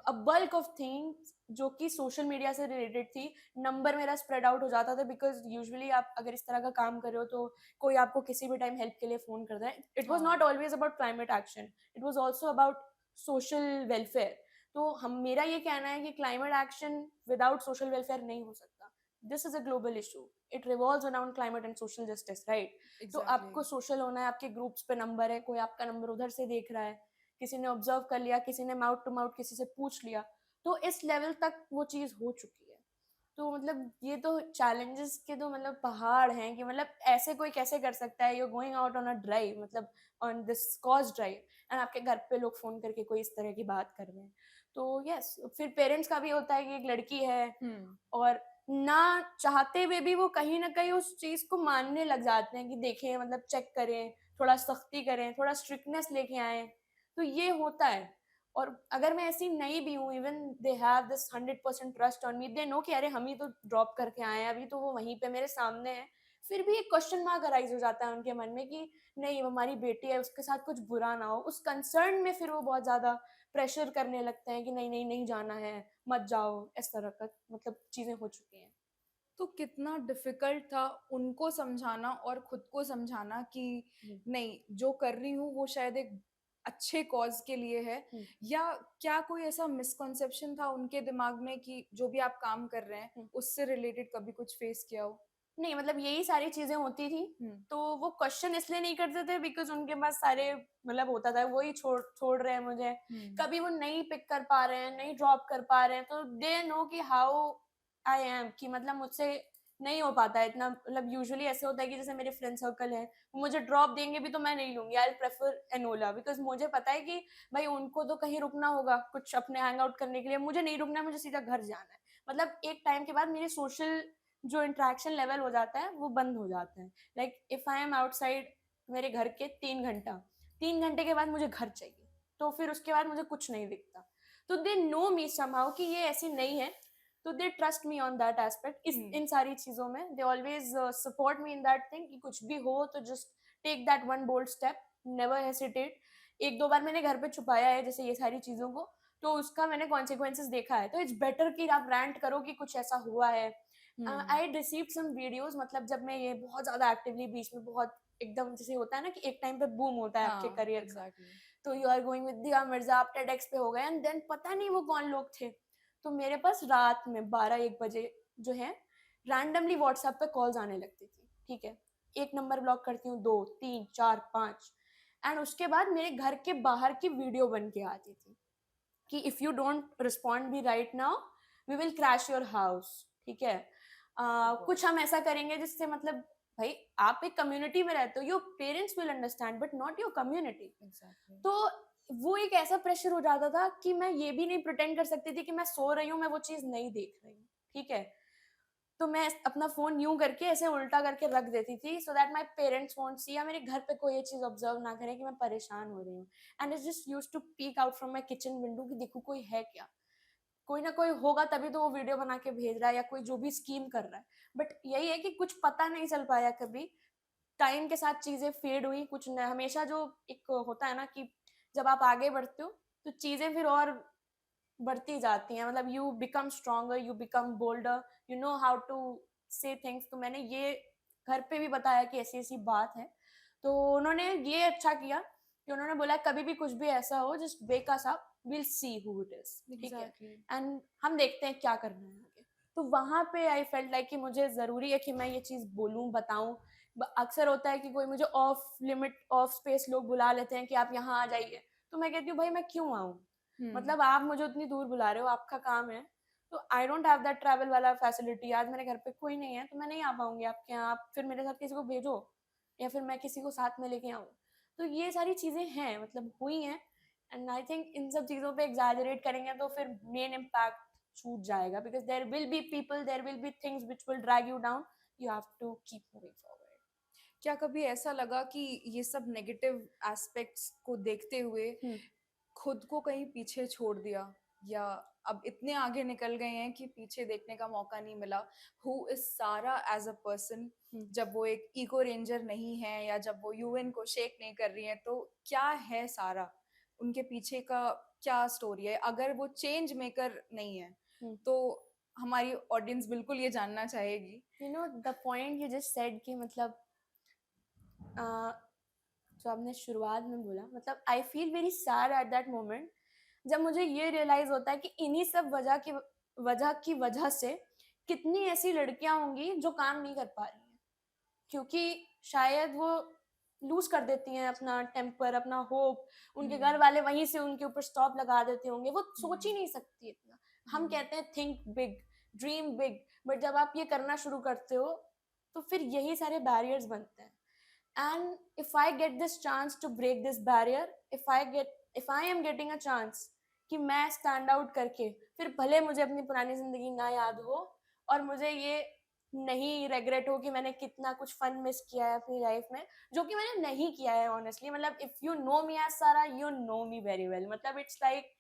[SPEAKER 2] a bulk of things जो कि सोशल मीडिया से रिलेटेड थी। नंबर मेरा स्प्रेड आउट हो जाता था, बिकॉज यूजुअली आप अगर इस तरह का काम कर रहे हो तो कोई आपको किसी भी टाइम हेल्प के लिए फोन करता है। It was not always about climate action, it was also about social welfare. तो हम मेरा ये कहना है कि climate action without social welfare नहीं हो सकता। This is a global issue, it revolves around climate and social justice, right. तो आपको सोशल होना है, आपके ग्रुप्स पे नंबर है, कोई आपका नंबर उधर से देख रहा है, किसी ने ऑब्जर्व कर लिया, किसी ने माउथ टू माउथ किसी से पूछ लिया, तो इस लेवल तक वो चीज हो चुकी है। तो मतलब ये तो चैलेंजेस के तो मतलब पहाड़ हैं कि मतलब ऐसे कोई कैसे कर सकता है। You going out on a drive, मतलब on this cause drive, and आपके घर पे लोग फोन करके कोई इस तरह की बात कर रहे हैं। तो यस, फिर पेरेंट्स का भी होता है कि एक लड़की है, और ना चाहते हुए भी वो कहीं ना कहीं उस चीज को मानने लग जाते हैं कि देखें, मतलब चेक करें, थोड़ा सख्ती करें, थोड़ा स्ट्रिक्टनेस लेके आए। तो ये होता है। और अगर मैं ऐसी नहीं भी हूँ, even they have this 100% trust on me, they know कि अरे हम ही तो ड्रॉप करके आए हैं, अभी तो वो वहीं पे मेरे सामने है, फिर भी एक क्वेश्चन मार्क अराइज हो जाता है उनके मन में कि नहीं, वो हमारी बेटी है, उसके साथ कुछ बुरा ना हो। उस कंसर्न में फिर वो बहुत ज्यादा प्रेशर करने लगते हैं कि नहीं नहीं नहीं जाना है, मत जाओ, इस तरह का मतलब चीजें हो चुकी हैं।
[SPEAKER 3] तो कितना डिफिकल्ट था उनको समझाना और खुद को समझाना कि नहीं, जो कर रही हूँ वो शायद एक अच्छे कॉज के लिए है, या क्या कोई ऐसा मिसकॉन्सेप्शन था उनके दिमाग में कि जो भी आप काम कर रहे हैं उससे रिलेटेड कभी कुछ फेस किया हो?
[SPEAKER 2] नहीं, मतलब यही सारी चीजें होती थी। तो वो क्वेश्चन इसलिए नहीं करते थे बिकॉज उनके पास सारे मतलब होता था वही छोड़ छोड़ रहे हैं मुझे, कभी वो नहीं पिक कर पा रहे हैं, नहीं ड्रॉप कर पा रहे हैं, तो दे नो कि हाउ आई एम, कि मतलब मुझसे नहीं हो पाता है इतना। मतलब यूजुअली ऐसे होता है कि जैसे मेरे फ्रेंड सर्कल है, वो मुझे ड्रॉप देंगे भी तो मैं नहीं लूंगी, आई प्रेफर एनोला, बिकॉज मुझे पता है कि भाई उनको तो कहीं रुकना होगा कुछ अपने हैंग आउट करने के लिए, मुझे नहीं रुकना है, मुझे सीधा घर जाना है। मतलब एक टाइम के बाद मेरे सोशल जो इंट्रैक्शन लेवल हो जाता है वो बंद हो जाता है। Like if I am outside मेरे घर के 3 घंटा, 3 घंटे के बाद मुझे घर चाहिए, तो फिर उसके बाद मुझे कुछ नहीं दिखता। तो दे नो मी समहाउ कि ये ऐसी नहीं है, तो they trust me on that aspect. इस इन सारी चीजों में they always support me in that thing कि कुछ भी हो तो just take that one bold step, never hesitate. एक दो बार मैंने घर पे छुपाया है जैसे ये सारी चीजों को, तो उसका मैंने कॉन्सिक्वेंसेस देखा है। तो इट्स बेटर कि आप रैंट करो कि कुछ ऐसा हुआ है। आई रिसीव्ड सम वीडियोस, मतलब जब मैं ये बहुत ज्यादा एक्टिवली बीच में बहुत एकदम जैसे होता है ना कि एक टाइम पे बूम होता है आपके करियर का, तो यू आर गोइंग विद दिया मिर्जा, आप टेडेक्स पे हो गए, एंड देन पता नहीं वो कौन लोग थे। तो मेरे पास रात में 12-1 बजे जो है रैंडमली व्हाट्सएप पे कॉल्स आने लगती थी, ठीक है। एक नंबर ब्लॉक करती हूँ, 2 3 4 5, एंड उसके बाद मेरे घर के बाहर की वीडियो बन के आती थी कि इफ यू डोंट रिस्पॉन्ड भी right now we will crash your house, ठीक है। कुछ हम ऐसा करेंगे जिससे मतलब भाई आप एक कम्युनिटी में रहते हो, your parents will understand but not your community.
[SPEAKER 1] Exactly.
[SPEAKER 2] तो वो एक ऐसा प्रेशर हो जाता था कि मैं ये भी नहीं प्रिटेंड कर सकती थी कि मैं सो रही हूँ, मैं वो चीज नहीं देख रही हूँ, ठीक है। तो मैं अपना फोन यूं करके ऐसे उल्टा करके रख देती थी so that my parents won't see, या मेरे घर पे कोई ये चीज ऑब्जर्व ना करे कि मैं परेशान हो रही हूँ। And it just used to peek out from my kitchen window कि देखो कोई है क्या, कोई ना कोई होगा तभी तो वो वीडियो बना के भेज रहा है या कोई जो भी स्कीम कर रहा है। बट यही है कि कुछ पता नहीं चल पाया कभी, टाइम के साथ चीजें फेड हुई, कुछ न, हमेशा जो एक होता है ना कि जब आप आगे बढ़ते हो तो चीजें फिर और बढ़ती जाती हैं, मतलब you become stronger, you become bolder, you know how to say things. तो मैंने ये घर पे भी बताया कि ऐसी ऐसी बात है, तो उन्होंने ये अच्छा किया कि उन्होंने बोला कभी भी कुछ भी ऐसा हो just wake us up, will see who it is, ठीक है,
[SPEAKER 3] एग्जैक्टली।
[SPEAKER 2] एंड हम देखते हैं क्या करना है आगे। तो वहां पे आई फेल्ट लाइक कि मुझे जरूरी है कि मैं ये चीज बोलूं, बताऊं। अक्सर होता है कि कोई मुझे ऑफ लिमिट ऑफ स्पेस लोग बुला लेते हैं कि आप यहाँ आ जाइए, तो मैं कहती हूँ भाई मैं क्यों आऊँ, मतलब आप मुझे उतनी दूर बुला रहे हो, आपका काम है, तो I don't have that travel वाला फैसिलिटी। आज मेरे घर पे कोई नहीं है तो मैं नहीं आ पाऊंगी आपके यहाँ, आप फिर मेरे साथ किसी को भेजो या फिर मैं किसी को साथ में लेके आऊँ। तो ये सारी चीजें हैं, मतलब हुई हैं। एंड आई थिंक इन सब चीजों पे एग्जैजरेट करेंगे तो फिर मेन इम्पैक्ट छूट जाएगा, because there will be people, there will be things which will drag you down, you have to keep moving forward.
[SPEAKER 3] क्या कभी ऐसा लगा कि ये सब नेगेटिव एस्पेक्ट्स को देखते हुए खुद को कहीं पीछे छोड़ दिया, या अब इतने आगे निकल गए हैं कि पीछे देखने का मौका नहीं मिला? हु इज सारा एज अ पर्सन, जब वो एक इको रेंजर नहीं है या जब वो यूएन को शेक नहीं कर रही है, तो क्या है सारा, उनके पीछे का क्या स्टोरी है? अगर वो चेंज मेकर नहीं है तो हमारी ऑडियंस बिल्कुल ये जानना चाहेगी।
[SPEAKER 2] You know the point you just said कि मतलब जो आपने शुरुआत में बोला, मतलब I feel very sad at that moment जब मुझे ये रियलाइज होता है कि इन्हीं सब वजह से कितनी ऐसी लड़कियां होंगी जो काम नहीं कर पा रही हैं, क्योंकि शायद वो लूज कर देती हैं अपना टेम्पर, अपना होप, उनके घर वाले वहीं से उनके ऊपर स्टॉप लगा देते होंगे, वो सोच ही नहीं सकती इतना। हम कहते हैं think big, dream big, but जब आप ये करना शुरू करते हो तो फिर यही सारे बैरियर्स बनते हैं। and if I get this chance to break this barrier, if I am getting a chance कि मैं स्टैंड आउट करके, फिर भले मुझे अपनी पुरानी जिंदगी ना याद हो और मुझे ये नहीं रेग्रेट हो कि मैंने कितना कुछ फन मिस किया है अपनी लाइफ में, जो कि मैंने नहीं किया है ऑनेस्टली। मतलब if you know me as Sara, you know me very well, मतलब it's like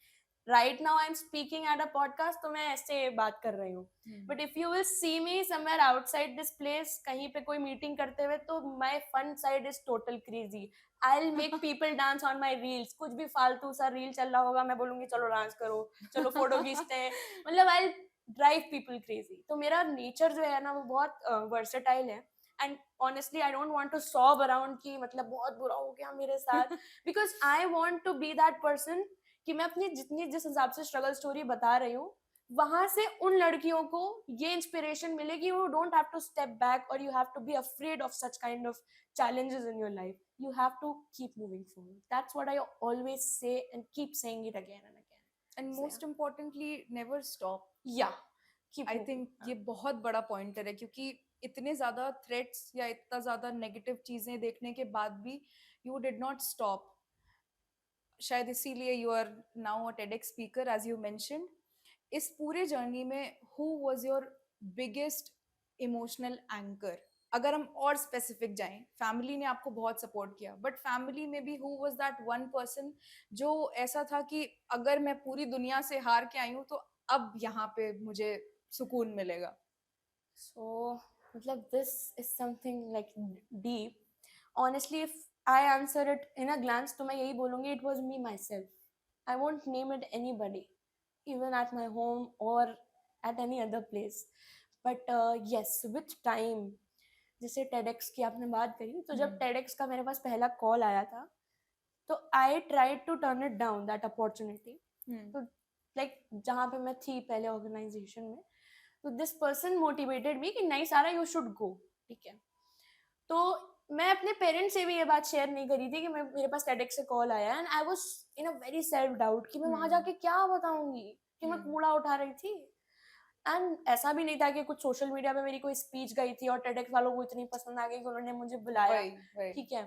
[SPEAKER 2] right now I am speaking at a podcast, तो मैं ऐसे बात कर रही हूँ। But if you will see me somewhere outside this place, कहीं पे कोई मीटिंग करते हुए, तो my fun side is total crazy. I will make people dance on my reels, कुछ भी फालतू सा रील चल रहा होगा, मैं बोलूंगी चलो डांस करो, चलो फोटो खींचते हैं, मतलब आई ड्राइव पीपल क्रेजी। तो मेरा नेचर जो है ना वो बहुत वर्सेटाइल है। And honestly I don't want to sob around कि मतलब बहुत बुरा हो गया मेरे साथ, because I want to be that person कि मैं अपनी जिस हिसाब से स्ट्रगल स्टोरी बता रही हूँ, वहां से उन लड़कियों को ये इंस्पिरेशन मिले कि you don't have to step back और you have to be afraid of such kind of challenges in your life. You have to keep moving forward. That's what I always say and keep saying it again and again.
[SPEAKER 3] And
[SPEAKER 2] So,
[SPEAKER 3] most importantly never stop.
[SPEAKER 2] yeah, keep
[SPEAKER 3] I
[SPEAKER 2] moving.
[SPEAKER 3] Think ये बहुत बड़ा pointer है, क्योंकि इतने ज्यादा threats या इतना ज्यादा नेगेटिव चीजें देखने के बाद भी यू डिड नॉट स्टॉप। शायद इसीलिए you are now a TEDx speaker as you mentioned. इस पूरे जर्नी में who was your biggest emotional anchor? अगर हम और स्पेसिफिक जाएं, फैमिली ने आपको बहुत सपोर्ट किया, बट फैमिली में भी who was that one person जो ऐसा था कि अगर मैं पूरी दुनिया से हार के आई हूँ तो अब यहाँ पे मुझे सुकून मिलेगा?
[SPEAKER 2] So, matlab, this is something like deep. Honestly, if I answer it in a glance, तो मैं यही बोलूँगी it was me myself. I won't name it anybody, even at my home or at any other place. But yes, with time, जैसे TEDx की आपने बात करी, तो जब TEDx का मेरे पास पहला कॉल आया था, तो I tried to turn it down that opportunity. तो लाइक जहाँ पे मैं थी पहले ऑर्गेनाइजेशन में, तो दिस पर्सन मोटिवेटेड मी कि नहीं सारा यू शुड गो, ठीक है। तो मैं अपने पेरेंट्स से भी ये बात शेयर नहीं करी थी कि मेरे पास TEDx से कॉल आया and I was in a very self doubt कि मैं वहां जाके क्या बताऊंगी कि मैं कूड़ा उठा रही थी। एंड ऐसा भी नहीं था कि कुछ सोशल मीडिया पे मेरी कोई स्पीच गई थी और TEDx वालों को इतनी पसंद आ गई कि उन्होंने मुझे बुलाया। ठीक है,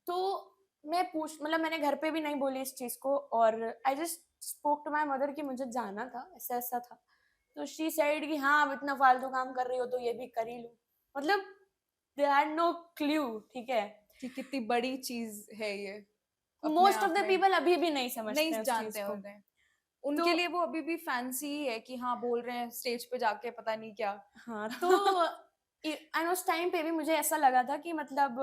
[SPEAKER 2] तो मतलब मैंने घर पे भी नहीं बोली इस चीज को और I just spoke to my mother कि मुझे जाना था, ऐसा ऐसा था। तो शी सेड कि हाँ अब इतना फालतू काम कर रही हो तो ये भी कर ही लो। मतलब दे हैड नो क्लू। ठीक है,
[SPEAKER 3] कि कितनी बड़ी चीज है ये अपने
[SPEAKER 2] मोस्ट ऑफ
[SPEAKER 3] आप
[SPEAKER 2] द
[SPEAKER 3] में,
[SPEAKER 2] पीपल अभी भी नहीं समझते
[SPEAKER 3] नहीं
[SPEAKER 2] हैं उस चीज
[SPEAKER 3] जानते
[SPEAKER 2] को।
[SPEAKER 3] उन्हें, उनके
[SPEAKER 2] तो
[SPEAKER 3] लिए वो अभी भी फैंसी ही है कि हाँ बोल रहे हैं स्टेज पे जाके पता नहीं क्या।
[SPEAKER 2] हाँ, तो एंड उस टाइम पे भी मुझे ऐसा लगा था कि मतलब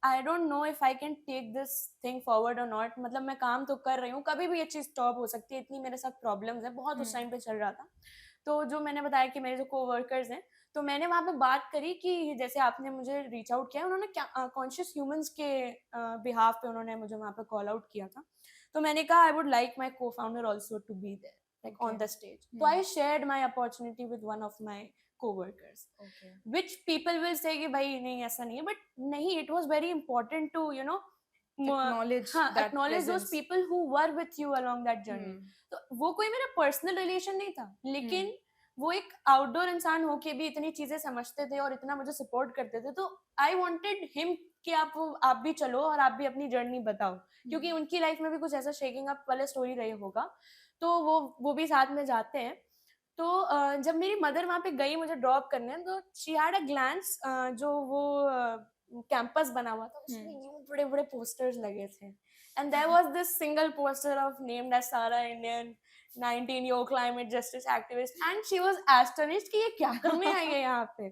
[SPEAKER 2] I don't know if I can take this thing forward और नॉट। मतलब मैं काम तो कर रही हूँ, कभी भी ये चीज स्टॉप हो सकती है, इतनी मेरे साथ प्रॉब्लम्स है बहुत उस टाइम पे चल रहा था। तो जो मैंने बताया कि मेरे जो कोवर्कर्स हैं, तो मैंने वहाँ पे बात करी कि जैसे आपने मुझे रीच आउट किया, उन्होंने क्या कॉन्शियस ह्यूमंस के बिहाफ पे उन्होंने मुझे वहाँ पे कॉल आउट किया था। तो मैंने कहा I would like my co founder also to be there like on the stage. So I shared my opportunity with one of my co-workers, which people will say कि भाई नहीं ऐसा नहीं है, but नहीं, it was very important to
[SPEAKER 3] Acknowledge
[SPEAKER 2] हाँ,
[SPEAKER 3] that
[SPEAKER 2] acknowledge those
[SPEAKER 3] presence.
[SPEAKER 2] people who were with you along that journey. तो वो कोई मेरा पर्सनल रिलेशन नहीं था, लेकिन वो एक आउटडोर इंसान होके भी इतनी चीजें समझते थे और इतना मुझे सपोर्ट करते थे। तो आई वांटेड हिम कि आप भी चलो और आप भी अपनी जर्नी बताओ, क्योंकि उनकी लाइफ में भी कुछ ऐसा शेकिंग अप वाला स्टोरी रहे होगा, तो वो भी साथ में जाते हैं। तो जब मेरी मदर वहां पे गई मुझे ड्रॉप करने, तो शी हैड अ ग्लैंस, जो वो कैंपस बना हुआ था उसमें यूं बड़े बड़े पोस्टर्स लगे थे and there was this single poster of named as Sara Indian 19 year climate justice activist and she was astonished कि ये क्या करने आई है यहाँ पे।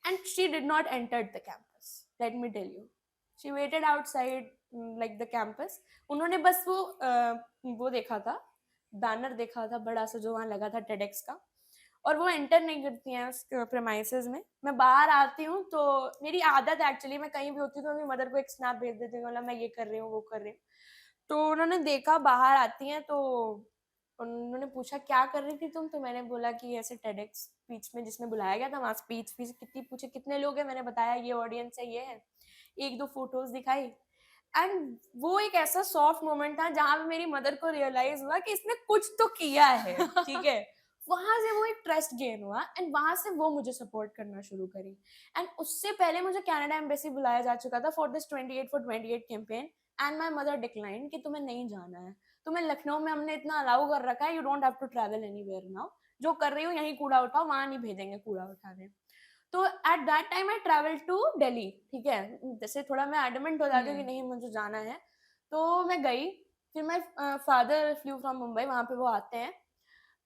[SPEAKER 2] and she did not enter the campus, let me tell you. She waited outside like the campus. उन्होंने बस वो देखा था, बैनर देखा था बड़ा सा जो वहाँ लगा था TEDx का, और वो एंटर नहीं करती हैं उस प्रेमाइसेस में। मैं बाहर आती हूँ तो मेरी आदत एक्चुअली, मैं कहीं भी होती हूँ तो मेरी मदर को एक स्नैप भेज देती हूँ, मतलब मैं ये कर रही हूँ वो कर रही हूँ। तो उन्होंने देखा बाहर आती हैं, तो उन्होंने पूछा क्या कर रही थी तुम, तो मैंने बोला कि ऐसे TEDx स्पीच में जिसमें बुलाया गया था वहाँ स्पीच फीस कितनी, पूछे कितने लोग हैं, मैंने बताया ये ऑडियंस है, ये है, एक दो फोटोज दिखाई। एंड वो एक ऐसा सॉफ्ट मोमेंट था जहां पे मेरी मदर को रियलाइज हुआ कि इसने कुछ तो किया है। ठीक है, वहां से वो एक ट्रस्ट गेन हुआ एंड वहां से वो मुझे सपोर्ट करना शुरू करी। एंड उससे पहले मुझे कनाडा एम्बेसी बुलाया जा चुका था for this 28 for 28 campaign and my mother decline कि तुम्हें नहीं जाना है, तुम्हें लखनऊ में हमने इतना अलाउ कर रखा है, you don't have to travel anywhere now, जो कर रही हो यहीं कूड़ा उठाओ, वहां नहीं भेजेंगे कूड़ा उठाने। तो at that time I travel to Delhi. ठीक है, जैसे थोड़ा मैं एडमेंट हो जाती हूँ कि नहीं मुझे जाना है, तो मैं गई। फिर my father flu from Mumbai, वहां पे वो आते हैं,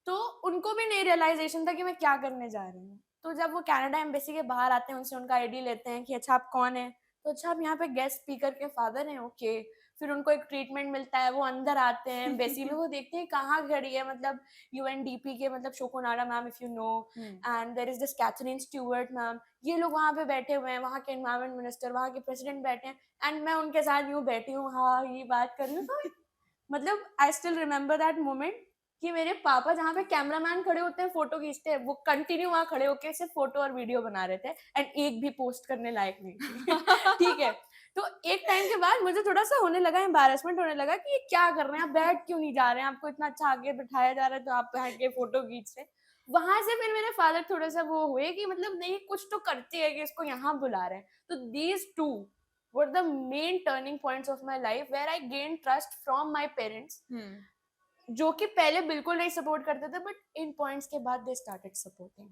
[SPEAKER 2] तो उनको भी नहीं रियलाइजेशन था कि मैं क्या करने जा रही हूँ। तो जब वो कनाडा एम्बेसी के बाहर आते हैं, उनसे उनका आईडी लेते हैं कि अच्छा आप कौन है, तो अच्छा आप यहाँ पे गेस्ट स्पीकर के फादर हैं, ओके। फिर उनको एक ट्रीटमेंट मिलता है, वो अंदर आते हैं एम्बेसी में, वो देखते हैं कहाँ खड़ी है, मतलब UNDP के मतलब Shokonara ma'am if you know, and there is this Catherine Stuart ma'am, ये लोग वहाँ पे बैठे हुए हैं, वहाँ के एनवायरमेंट मिनिस्टर, वहाँ के प्रेसिडेंट बैठे हैं, एंड मैं उनके साथ यूँ बैठी हूँ, हाँ ये बात कर रही हूँ। तो मतलब I still remember that moment कि मेरे पापा जहाँ पे कैमरामैन खड़े होते हैं फोटो खींचते हैं, वो कंटिन्यू वहां खड़े होके सिर्फ फोटो और वीडियो बना रहे थे एंड एक भी पोस्ट करने लायक नहीं थी। ठीक है, तो एक टाइम के बाद मुझे थोड़ा सा होने लगा, एम्बैरेसमेंट होने लगा कि ये क्या कर रहे हैं, आप बैठ क्यों नहीं जा रहे हैं, आपको इतना अच्छा आगे बिठाया जा रहा है तो आप बैठ के फोटो खींच रहे। वहां से फिर मेरे फादर थोड़ा सा वो हुए कि मतलब नहीं कुछ तो करती है कि इसको यहाँ बुला रहे हैं। तो these two were the main turning points of my life where I gained trust from my parents, जो कि पहले बिल्कुल नहीं सपोर्ट करते थे, बट इन पॉइंट्स के बाद दे स्टार्टेड सपोर्टिंग।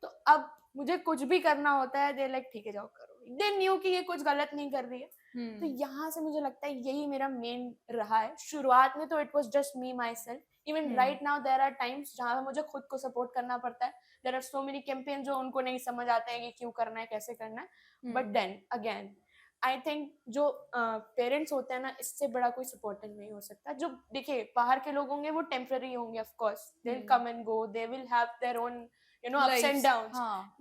[SPEAKER 2] तो अब मुझे कुछ भी करना होता है, दे लाइक ठीक है जाओ करो, दे न्यू कि ये कुछ गलत नहीं कर रही है। तो यहाँ से मुझे लगता है यही मेरा मेन रहा है। शुरुआत में तो it was just me myself, even right now there are times जहाँ मुझे खुद को सपोर्ट करना पड़ता है। There are so many campaign जो उनको नहीं समझ आते हैं कि क्यों करना है, कैसे करना है, but then again I think जो पेरेंट्स होते हैं ना, इससे बड़ा कोई सपोर्टिव नहीं हो सकता। जो देखिए बाहर के लोग होंगे वो टेम्पररी होंगे, of course they will come and go, they will have their own ups and downs.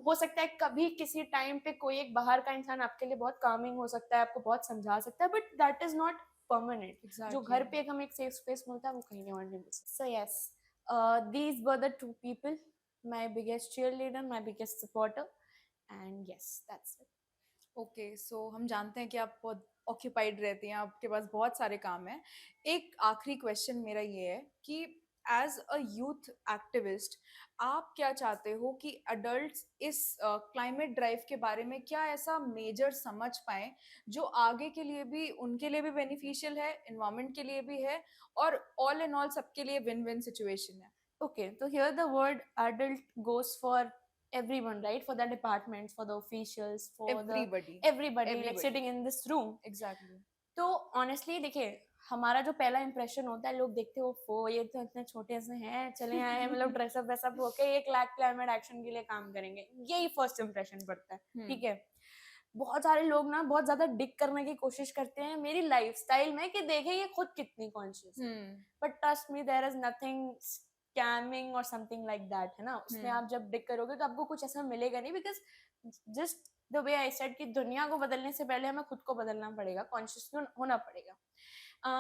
[SPEAKER 2] हो सकता है कभी किसी टाइम पे कोई एक बाहर का इंसान आपके लिए बहुत कामिंग हो सकता है, आपको बहुत समझा सकता है, but that is not permanent. जो घर पे हमें एक सेफ स्पेस मिलता है वो कहीं और नहीं मिल सकता। So yes, these were the two people, my biggest cheerleader, my biggest supporter, and yes, that's it.
[SPEAKER 3] Okay, so हम जानते हैं कि आप बहुत ऑक्यूपाइड रहती हैं, आपके पास बहुत सारे काम हैं। एक आखिरी क्वेश्चन मेरा ये है कि एज अ यूथ एक्टिविस्ट आप क्या चाहते हो कि अडल्ट्स इस क्लाइमेट ड्राइव के बारे में क्या ऐसा मेजर समझ पाएँ जो आगे के लिए भी उनके लिए भी बेनिफिशियल है, एनवायरनमेंट के लिए भी है और ऑल इन ऑल सबके लिए विन-विन सिचुएशन है?
[SPEAKER 2] Okay, so here the word adult goes for everyone, right? For the departments, for the officials, for the
[SPEAKER 3] everybody,
[SPEAKER 2] everybody like
[SPEAKER 3] everybody,
[SPEAKER 2] sitting in this room.
[SPEAKER 3] Exactly.
[SPEAKER 2] तो honestly देखिए, हमारा जो पहला impression होता है, लोग देखते हो वो ये तो इतने छोटे से हैं, चले आए हैं, मतलब ड्रेसअप वेसअप होके 1 लाख क्लाइमेट एक्शन के लिए काम करेंगे, यही फर्स्ट इंप्रेशन पड़ता है,
[SPEAKER 3] हुँ,
[SPEAKER 2] ठीक है। बहुत सारे लोग ना बहुत ज्यादा डिक करने की कोशिश करते हैं मेरी लाइफस्टाइल में कि देखें ये खुद कितनी कॉन्शियस है,
[SPEAKER 3] हुँ,
[SPEAKER 2] but trust me there is nothing scamming और समथिंग लाइक दैट, है ना। उसमें
[SPEAKER 3] हुँ,
[SPEAKER 2] आप जब डिक करोगे तो आपको कुछ ऐसा मिलेगा नहीं, because just the way I said कि दुनिया को बदलने से पहले हमें खुद को बदलना पड़ेगा, कॉन्शियस होना पड़ेगा।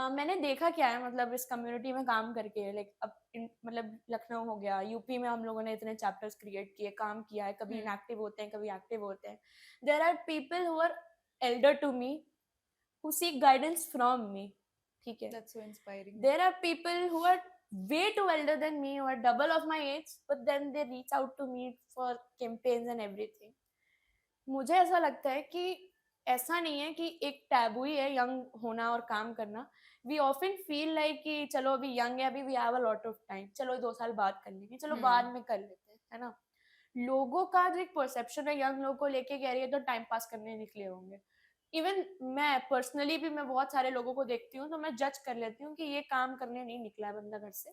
[SPEAKER 2] मैंने देखा क्या है, मतलब इस कम्युनिटी में काम करके, लाइक अब मतलब लखनऊ हो गया, यूपी में हम लोगों ने इतने चैप्टर्स क्रिएट किए, काम किया है, कभी
[SPEAKER 3] हुँ,
[SPEAKER 2] इनएक्टिव होते हैं, कभी एक्टिव होते हैं। There are people who are elder to me who seek guidance from me, ठीक है।
[SPEAKER 3] That's so inspiring.
[SPEAKER 2] There are people who are way too elder than me, who are double of my age, but then they reach out to me for campaigns and everything. मुझे ऐसा लगता है कि ऐसा नहीं है कि एक टैबू ही है यंग होना और काम करना। वी ऑफन फील लाइक कि चलो अभी यंग है, अभी we have a lot of time, चलो 2 साल बाद कर लेंगे, चलो बाद
[SPEAKER 3] हुँ,
[SPEAKER 2] में कर लेते हैं, है ना। लोगों का जो एक परसेप्शन है यंग लोगों को लेके, कह रही है तो टाइम पास करने निकले होंगे। इवन मैं पर्सनली भी मैं बहुत सारे लोगों को देखती हूँ तो मैं जज कर लेती हूँ कि ये काम करने नहीं निकला है बंदा घर से,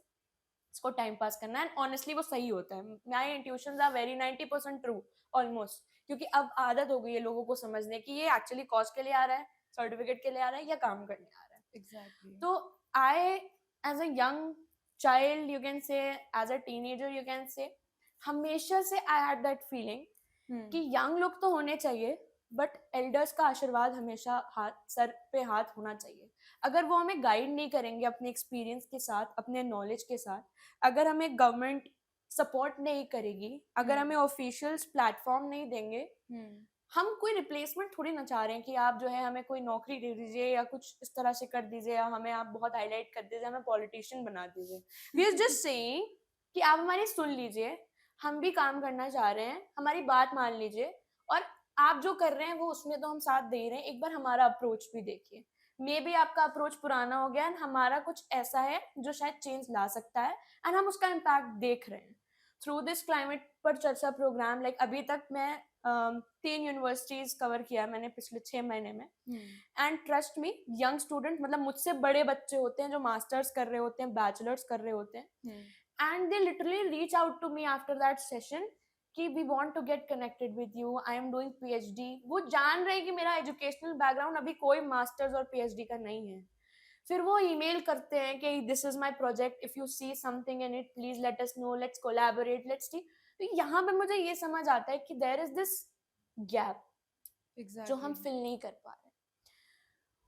[SPEAKER 2] इसको टाइम पास करना है। एंड ऑनेस्टली वो सही होता है, my intuitions are very 90% true almost, क्योंकि अब आदत हो गई है लोगों को समझने की ये एक्चुअली कॉज के लिए आ रहा है, सर्टिफिकेट के लिए आ रहा है या काम करने आ रहा है।
[SPEAKER 3] एग्ज़ैक्टली।
[SPEAKER 2] तो I as a young child you can say, as a teenager you can say, हमेशा से I had that feeling
[SPEAKER 3] hmm,
[SPEAKER 2] कि यंग लोग तो होने चाहिए, बट एल्डर्स का आशीर्वाद हमेशा हाथ सर पे हाथ होना चाहिए। अगर वो हमें गाइड नहीं करेंगे अपने एक्सपीरियंस के साथ, अपने नॉलेज के साथ, अगर हमें गवर्नमेंट सपोर्ट नहीं करेगी, अगर हमें
[SPEAKER 3] हुँ,
[SPEAKER 2] ऑफिशियल्स प्लेटफॉर्म नहीं देंगे,
[SPEAKER 3] हुँ,
[SPEAKER 2] हम कोई रिप्लेसमेंट थोड़ी ना चाह रहे हैं कि आप जो है हमें कोई नौकरी दे दीजिए या कुछ इस तरह से कर दीजिए या हमें आप बहुत हाईलाइट कर दीजिए, हमें पॉलिटिशियन बना दीजिए। वी आर जस्ट सेइंग कि आप हमारी सुन लीजिए, हम भी काम करना चाह रहे हैं, हमारी बात मान लीजिए, और आप जो कर रहे हैं वो उसमें तो हम साथ दे रहे हैं, एक बार हमारा अप्रोच भी देखिए। मे बी आपका अप्रोच पुराना हो गया एंड हमारा कुछ ऐसा है जो शायद चेंज ला सकता है, एंड हम उसका इम्पैक्ट देख रहे हैं थ्रू दिस क्लाइमेट पर चर्चा प्रोग्राम। लाइक अभी तक मैं 3 यूनिवर्सिटीज कवर किया है मैंने पिछले 6 महीने में।
[SPEAKER 3] Hmm,
[SPEAKER 2] and trust me, young student मतलब मुझसे बड़े बच्चे होते हैं जो मास्टर्स कर रहे होते हैं, बैचलर्स कर रहे होते हैं,
[SPEAKER 3] hmm,
[SPEAKER 2] and they literally reach out to me after that session कि we want to get connected with you, I am doing PhD. वो जान रहे हैं कि मेरा एजुकेशनल बैकग्राउंड अभी कोई मास्टर्स और पीएचडी का नहीं है। फिर वो ईमेल करते हैं कि this is my project, if you see something in it please let us know, let's collaborate, let's see. तो यहाँ पे मुझे ये समझ आता है कि देयर इज दिस गैप जो हम
[SPEAKER 3] एग्ज़ैक्टली।
[SPEAKER 2] फिल नहीं कर पा रहे।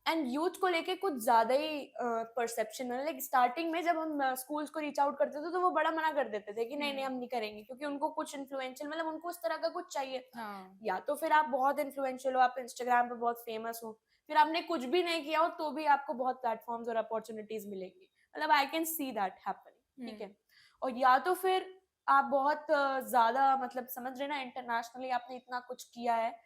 [SPEAKER 2] एंड यूथ को लेके कुछ ज्यादा ही परसेप्शन है। लाइक स्टार्टिंग में जब हम स्कूल्स को रीच आउट करते थे तो वो बड़ा मना कर देते थे कि नहीं नहीं
[SPEAKER 3] हुँ,
[SPEAKER 2] हम नहीं करेंगे, क्योंकि उनको कुछ इन्फ्लुएंशियल, मतलब उनको उस तरह का कुछ चाहिए था।
[SPEAKER 3] हाँ,
[SPEAKER 2] या तो फिर आप बहुत इन्फ्लुएंशियल हो, आप इंस्टाग्राम पे बहुत फेमस हो, फिर आपने कुछ भी नहीं किया हो तो भी आपको बहुत प्लेटफॉर्म्स और अपॉर्चुनिटीज मिलेंगी, मतलब आई कैन सी दैट हैपनिंग, ठीक
[SPEAKER 3] हुँ,
[SPEAKER 2] है। और या तो फिर आप बहुत ज्यादा, मतलब समझ रहे ना, इंटरनेशनली आपने इतना कुछ किया है,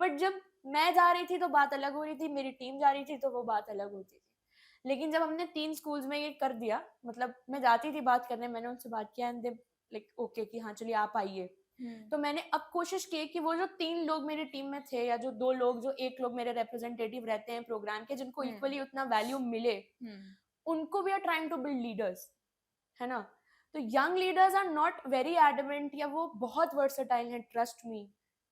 [SPEAKER 2] बट जब मैं जा रही थी तो बात अलग हो रही थी, मेरी टीम जा रही थी तो वो बात अलग होती थी। लेकिन जब हमने 3 स्कूल्स में ये कर दिया, मतलब मैं जाती थी बात करने, मैंने उनसे बात किया एंड दे लाइक ओके कि हाँ चलिए आप आइए।
[SPEAKER 3] हुँ,
[SPEAKER 2] तो मैंने अब कोशिश की कि वो जो 3 लोग मेरी टीम में थे, या जो 2 लोग, जो 1 लोग मेरे रिप्रेजेंटेटिव रहते हैं प्रोग्राम के, जिनको
[SPEAKER 3] हुँ,
[SPEAKER 2] इक्वली उतना वैल्यू मिले,
[SPEAKER 3] हुँ,
[SPEAKER 2] उनको we are trying to build leaders, है ना। तो young leaders are not very adamant, या वो बहुत वर्सेटाइल हैं, trust me.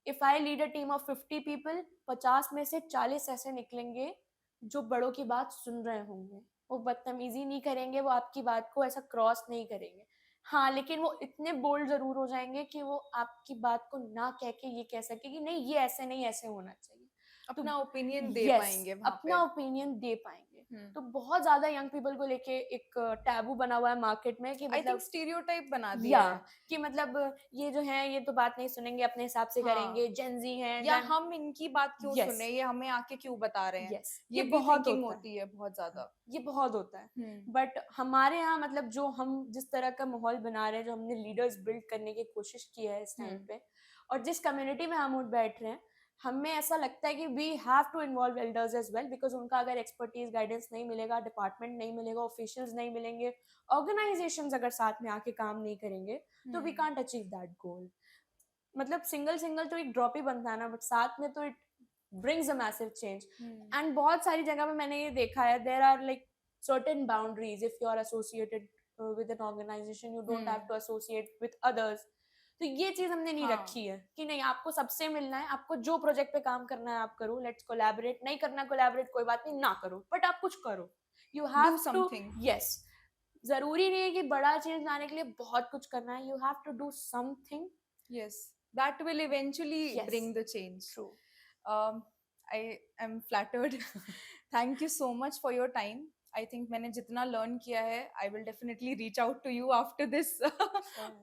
[SPEAKER 2] If I lead a team of 50 people, 50 में से 40 ऐसे निकलेंगे जो बड़ों की बात सुन रहे होंगे, वो बदतमीजी नहीं करेंगे, वो आपकी बात को ऐसा क्रॉस नहीं करेंगे। हाँ, लेकिन वो इतने बोल्ड जरूर हो जाएंगे कि वो आपकी बात को ना कह के ये कह सके कि नहीं ये ऐसे नहीं, ऐसे होना चाहिए। तो
[SPEAKER 3] अपना ओपिनियन दे
[SPEAKER 2] यस,
[SPEAKER 3] पाएँगे वहाँ पे।
[SPEAKER 2] अपना ओपिनियन दे पाएंगे। तो बहुत ज्यादा यंग पीपल को लेके एक टैबू बना हुआ है मार्केट में कि
[SPEAKER 3] आई थिंक
[SPEAKER 2] मतलब
[SPEAKER 3] स्टीरियोटाइप बना दिया
[SPEAKER 2] या
[SPEAKER 3] है
[SPEAKER 2] कि मतलब ये जो है ये तो बात नहीं सुनेंगे, अपने हिसाब से
[SPEAKER 3] हाँ।
[SPEAKER 2] करेंगे, जेंजी हैं,
[SPEAKER 3] या हम इनकी बात क्यों
[SPEAKER 2] Yes.
[SPEAKER 3] सुने, ये हमें आके क्यों बता रहे हैं,
[SPEAKER 2] यस
[SPEAKER 3] ये भी
[SPEAKER 2] बहुत
[SPEAKER 3] थिंकिंग
[SPEAKER 2] होता है,
[SPEAKER 3] होती है बहुत ज्यादा।
[SPEAKER 2] ये बहुत होता है।
[SPEAKER 3] हम्म,
[SPEAKER 2] बट हमारे यहाँ मतलब जो हम जिस तरह का माहौल बना रहे हैं, जो हमने लीडर्स बिल्ड करने की कोशिश की है इस टाइम
[SPEAKER 3] हम्म।
[SPEAKER 2] पे, और जिस कम्युनिटी में हम उठ बैठ रहे हैं, हमें ऐसा लगता है कि we have to involve elders as well, because उनका अगर एक्सपर्टीज गाइडेंस नहीं मिलेगा, डिपार्टमेंट नहीं मिलेगा, ऑफिशियल्स नहीं मिलेंगे, ऑर्गेनाइजेशंस अगर साथ में आके काम नहीं करेंगे, तो we can't achieve that goal. मतलब सिंगल सिंगल तो एक ड्रॉप ही बनता है ना, बट साथ में तो it brings a massive change. And बहुत सारी जगह पे मैंने ये देखा है, there are like certain boundaries if you are associated with an organization, you don't have to associate with others. तो ये चीज हमने नहीं
[SPEAKER 3] हाँ।
[SPEAKER 2] रखी है कि नहीं आपको सबसे मिलना है, आपको जो प्रोजेक्ट पे काम करना है आप करो, लेट्स कोलैबोरेट, नहीं करना कोलैबोरेट कोई बात नहीं, ना करो, बट आप कुछ करो, you have to.
[SPEAKER 3] something.
[SPEAKER 2] Yes, जरूरी नहीं है कि बड़ा चेंज लाने के लिए बहुत कुछ करना है, you have to do something.
[SPEAKER 3] Yes, that will eventually
[SPEAKER 2] Yes.
[SPEAKER 3] bring the change.
[SPEAKER 2] True.
[SPEAKER 3] I am flattered. Thank you so much for your time. I think मैंने जितना learn किया है, I will definitely reach out to you after this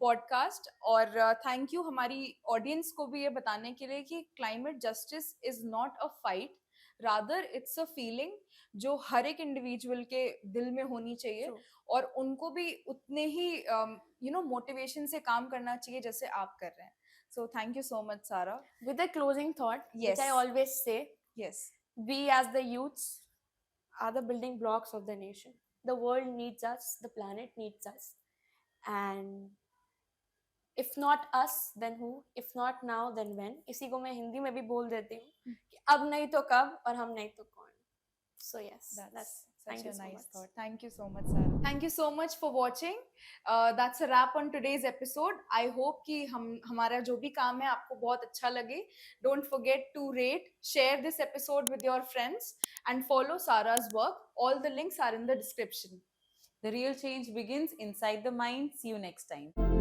[SPEAKER 3] podcast. और thank you हमारी audience को भी ये बताने के लिए कि climate justice is not a fight, rather it's a feeling जो हर एक individual के दिल में होनी चाहिए।
[SPEAKER 2] True.
[SPEAKER 3] और उनको भी उतने ही मोटिवेशन से काम करना चाहिए जैसे आप कर रहे हैं। So thank you so much, Sarah.
[SPEAKER 2] With a closing thought,
[SPEAKER 3] Yes.
[SPEAKER 2] which I always say,
[SPEAKER 3] Yes.
[SPEAKER 2] we as the youths are the building blocks of the nation. The world needs us, the planet needs us. And if not us, then who? If not now, then when? इसी को मैं हिंदी में भी बोल देती हूँ कि अब नहीं तो कब, और हम नहीं तो कौन. So yes,
[SPEAKER 3] That's
[SPEAKER 2] thank
[SPEAKER 3] such
[SPEAKER 2] you
[SPEAKER 3] a
[SPEAKER 2] so
[SPEAKER 3] nice
[SPEAKER 2] much.
[SPEAKER 3] thought. Thank you so much, Sarah. Thank you so much for watching. That's a wrap on today's episode. I hope कि हमारा जो भी काम है आपको बहुत अच्छा लगे. Don't forget to rate, share this episode with your friends, and follow Sarah's work. All the links are in the description.
[SPEAKER 1] The real change begins inside the mind. See you next time.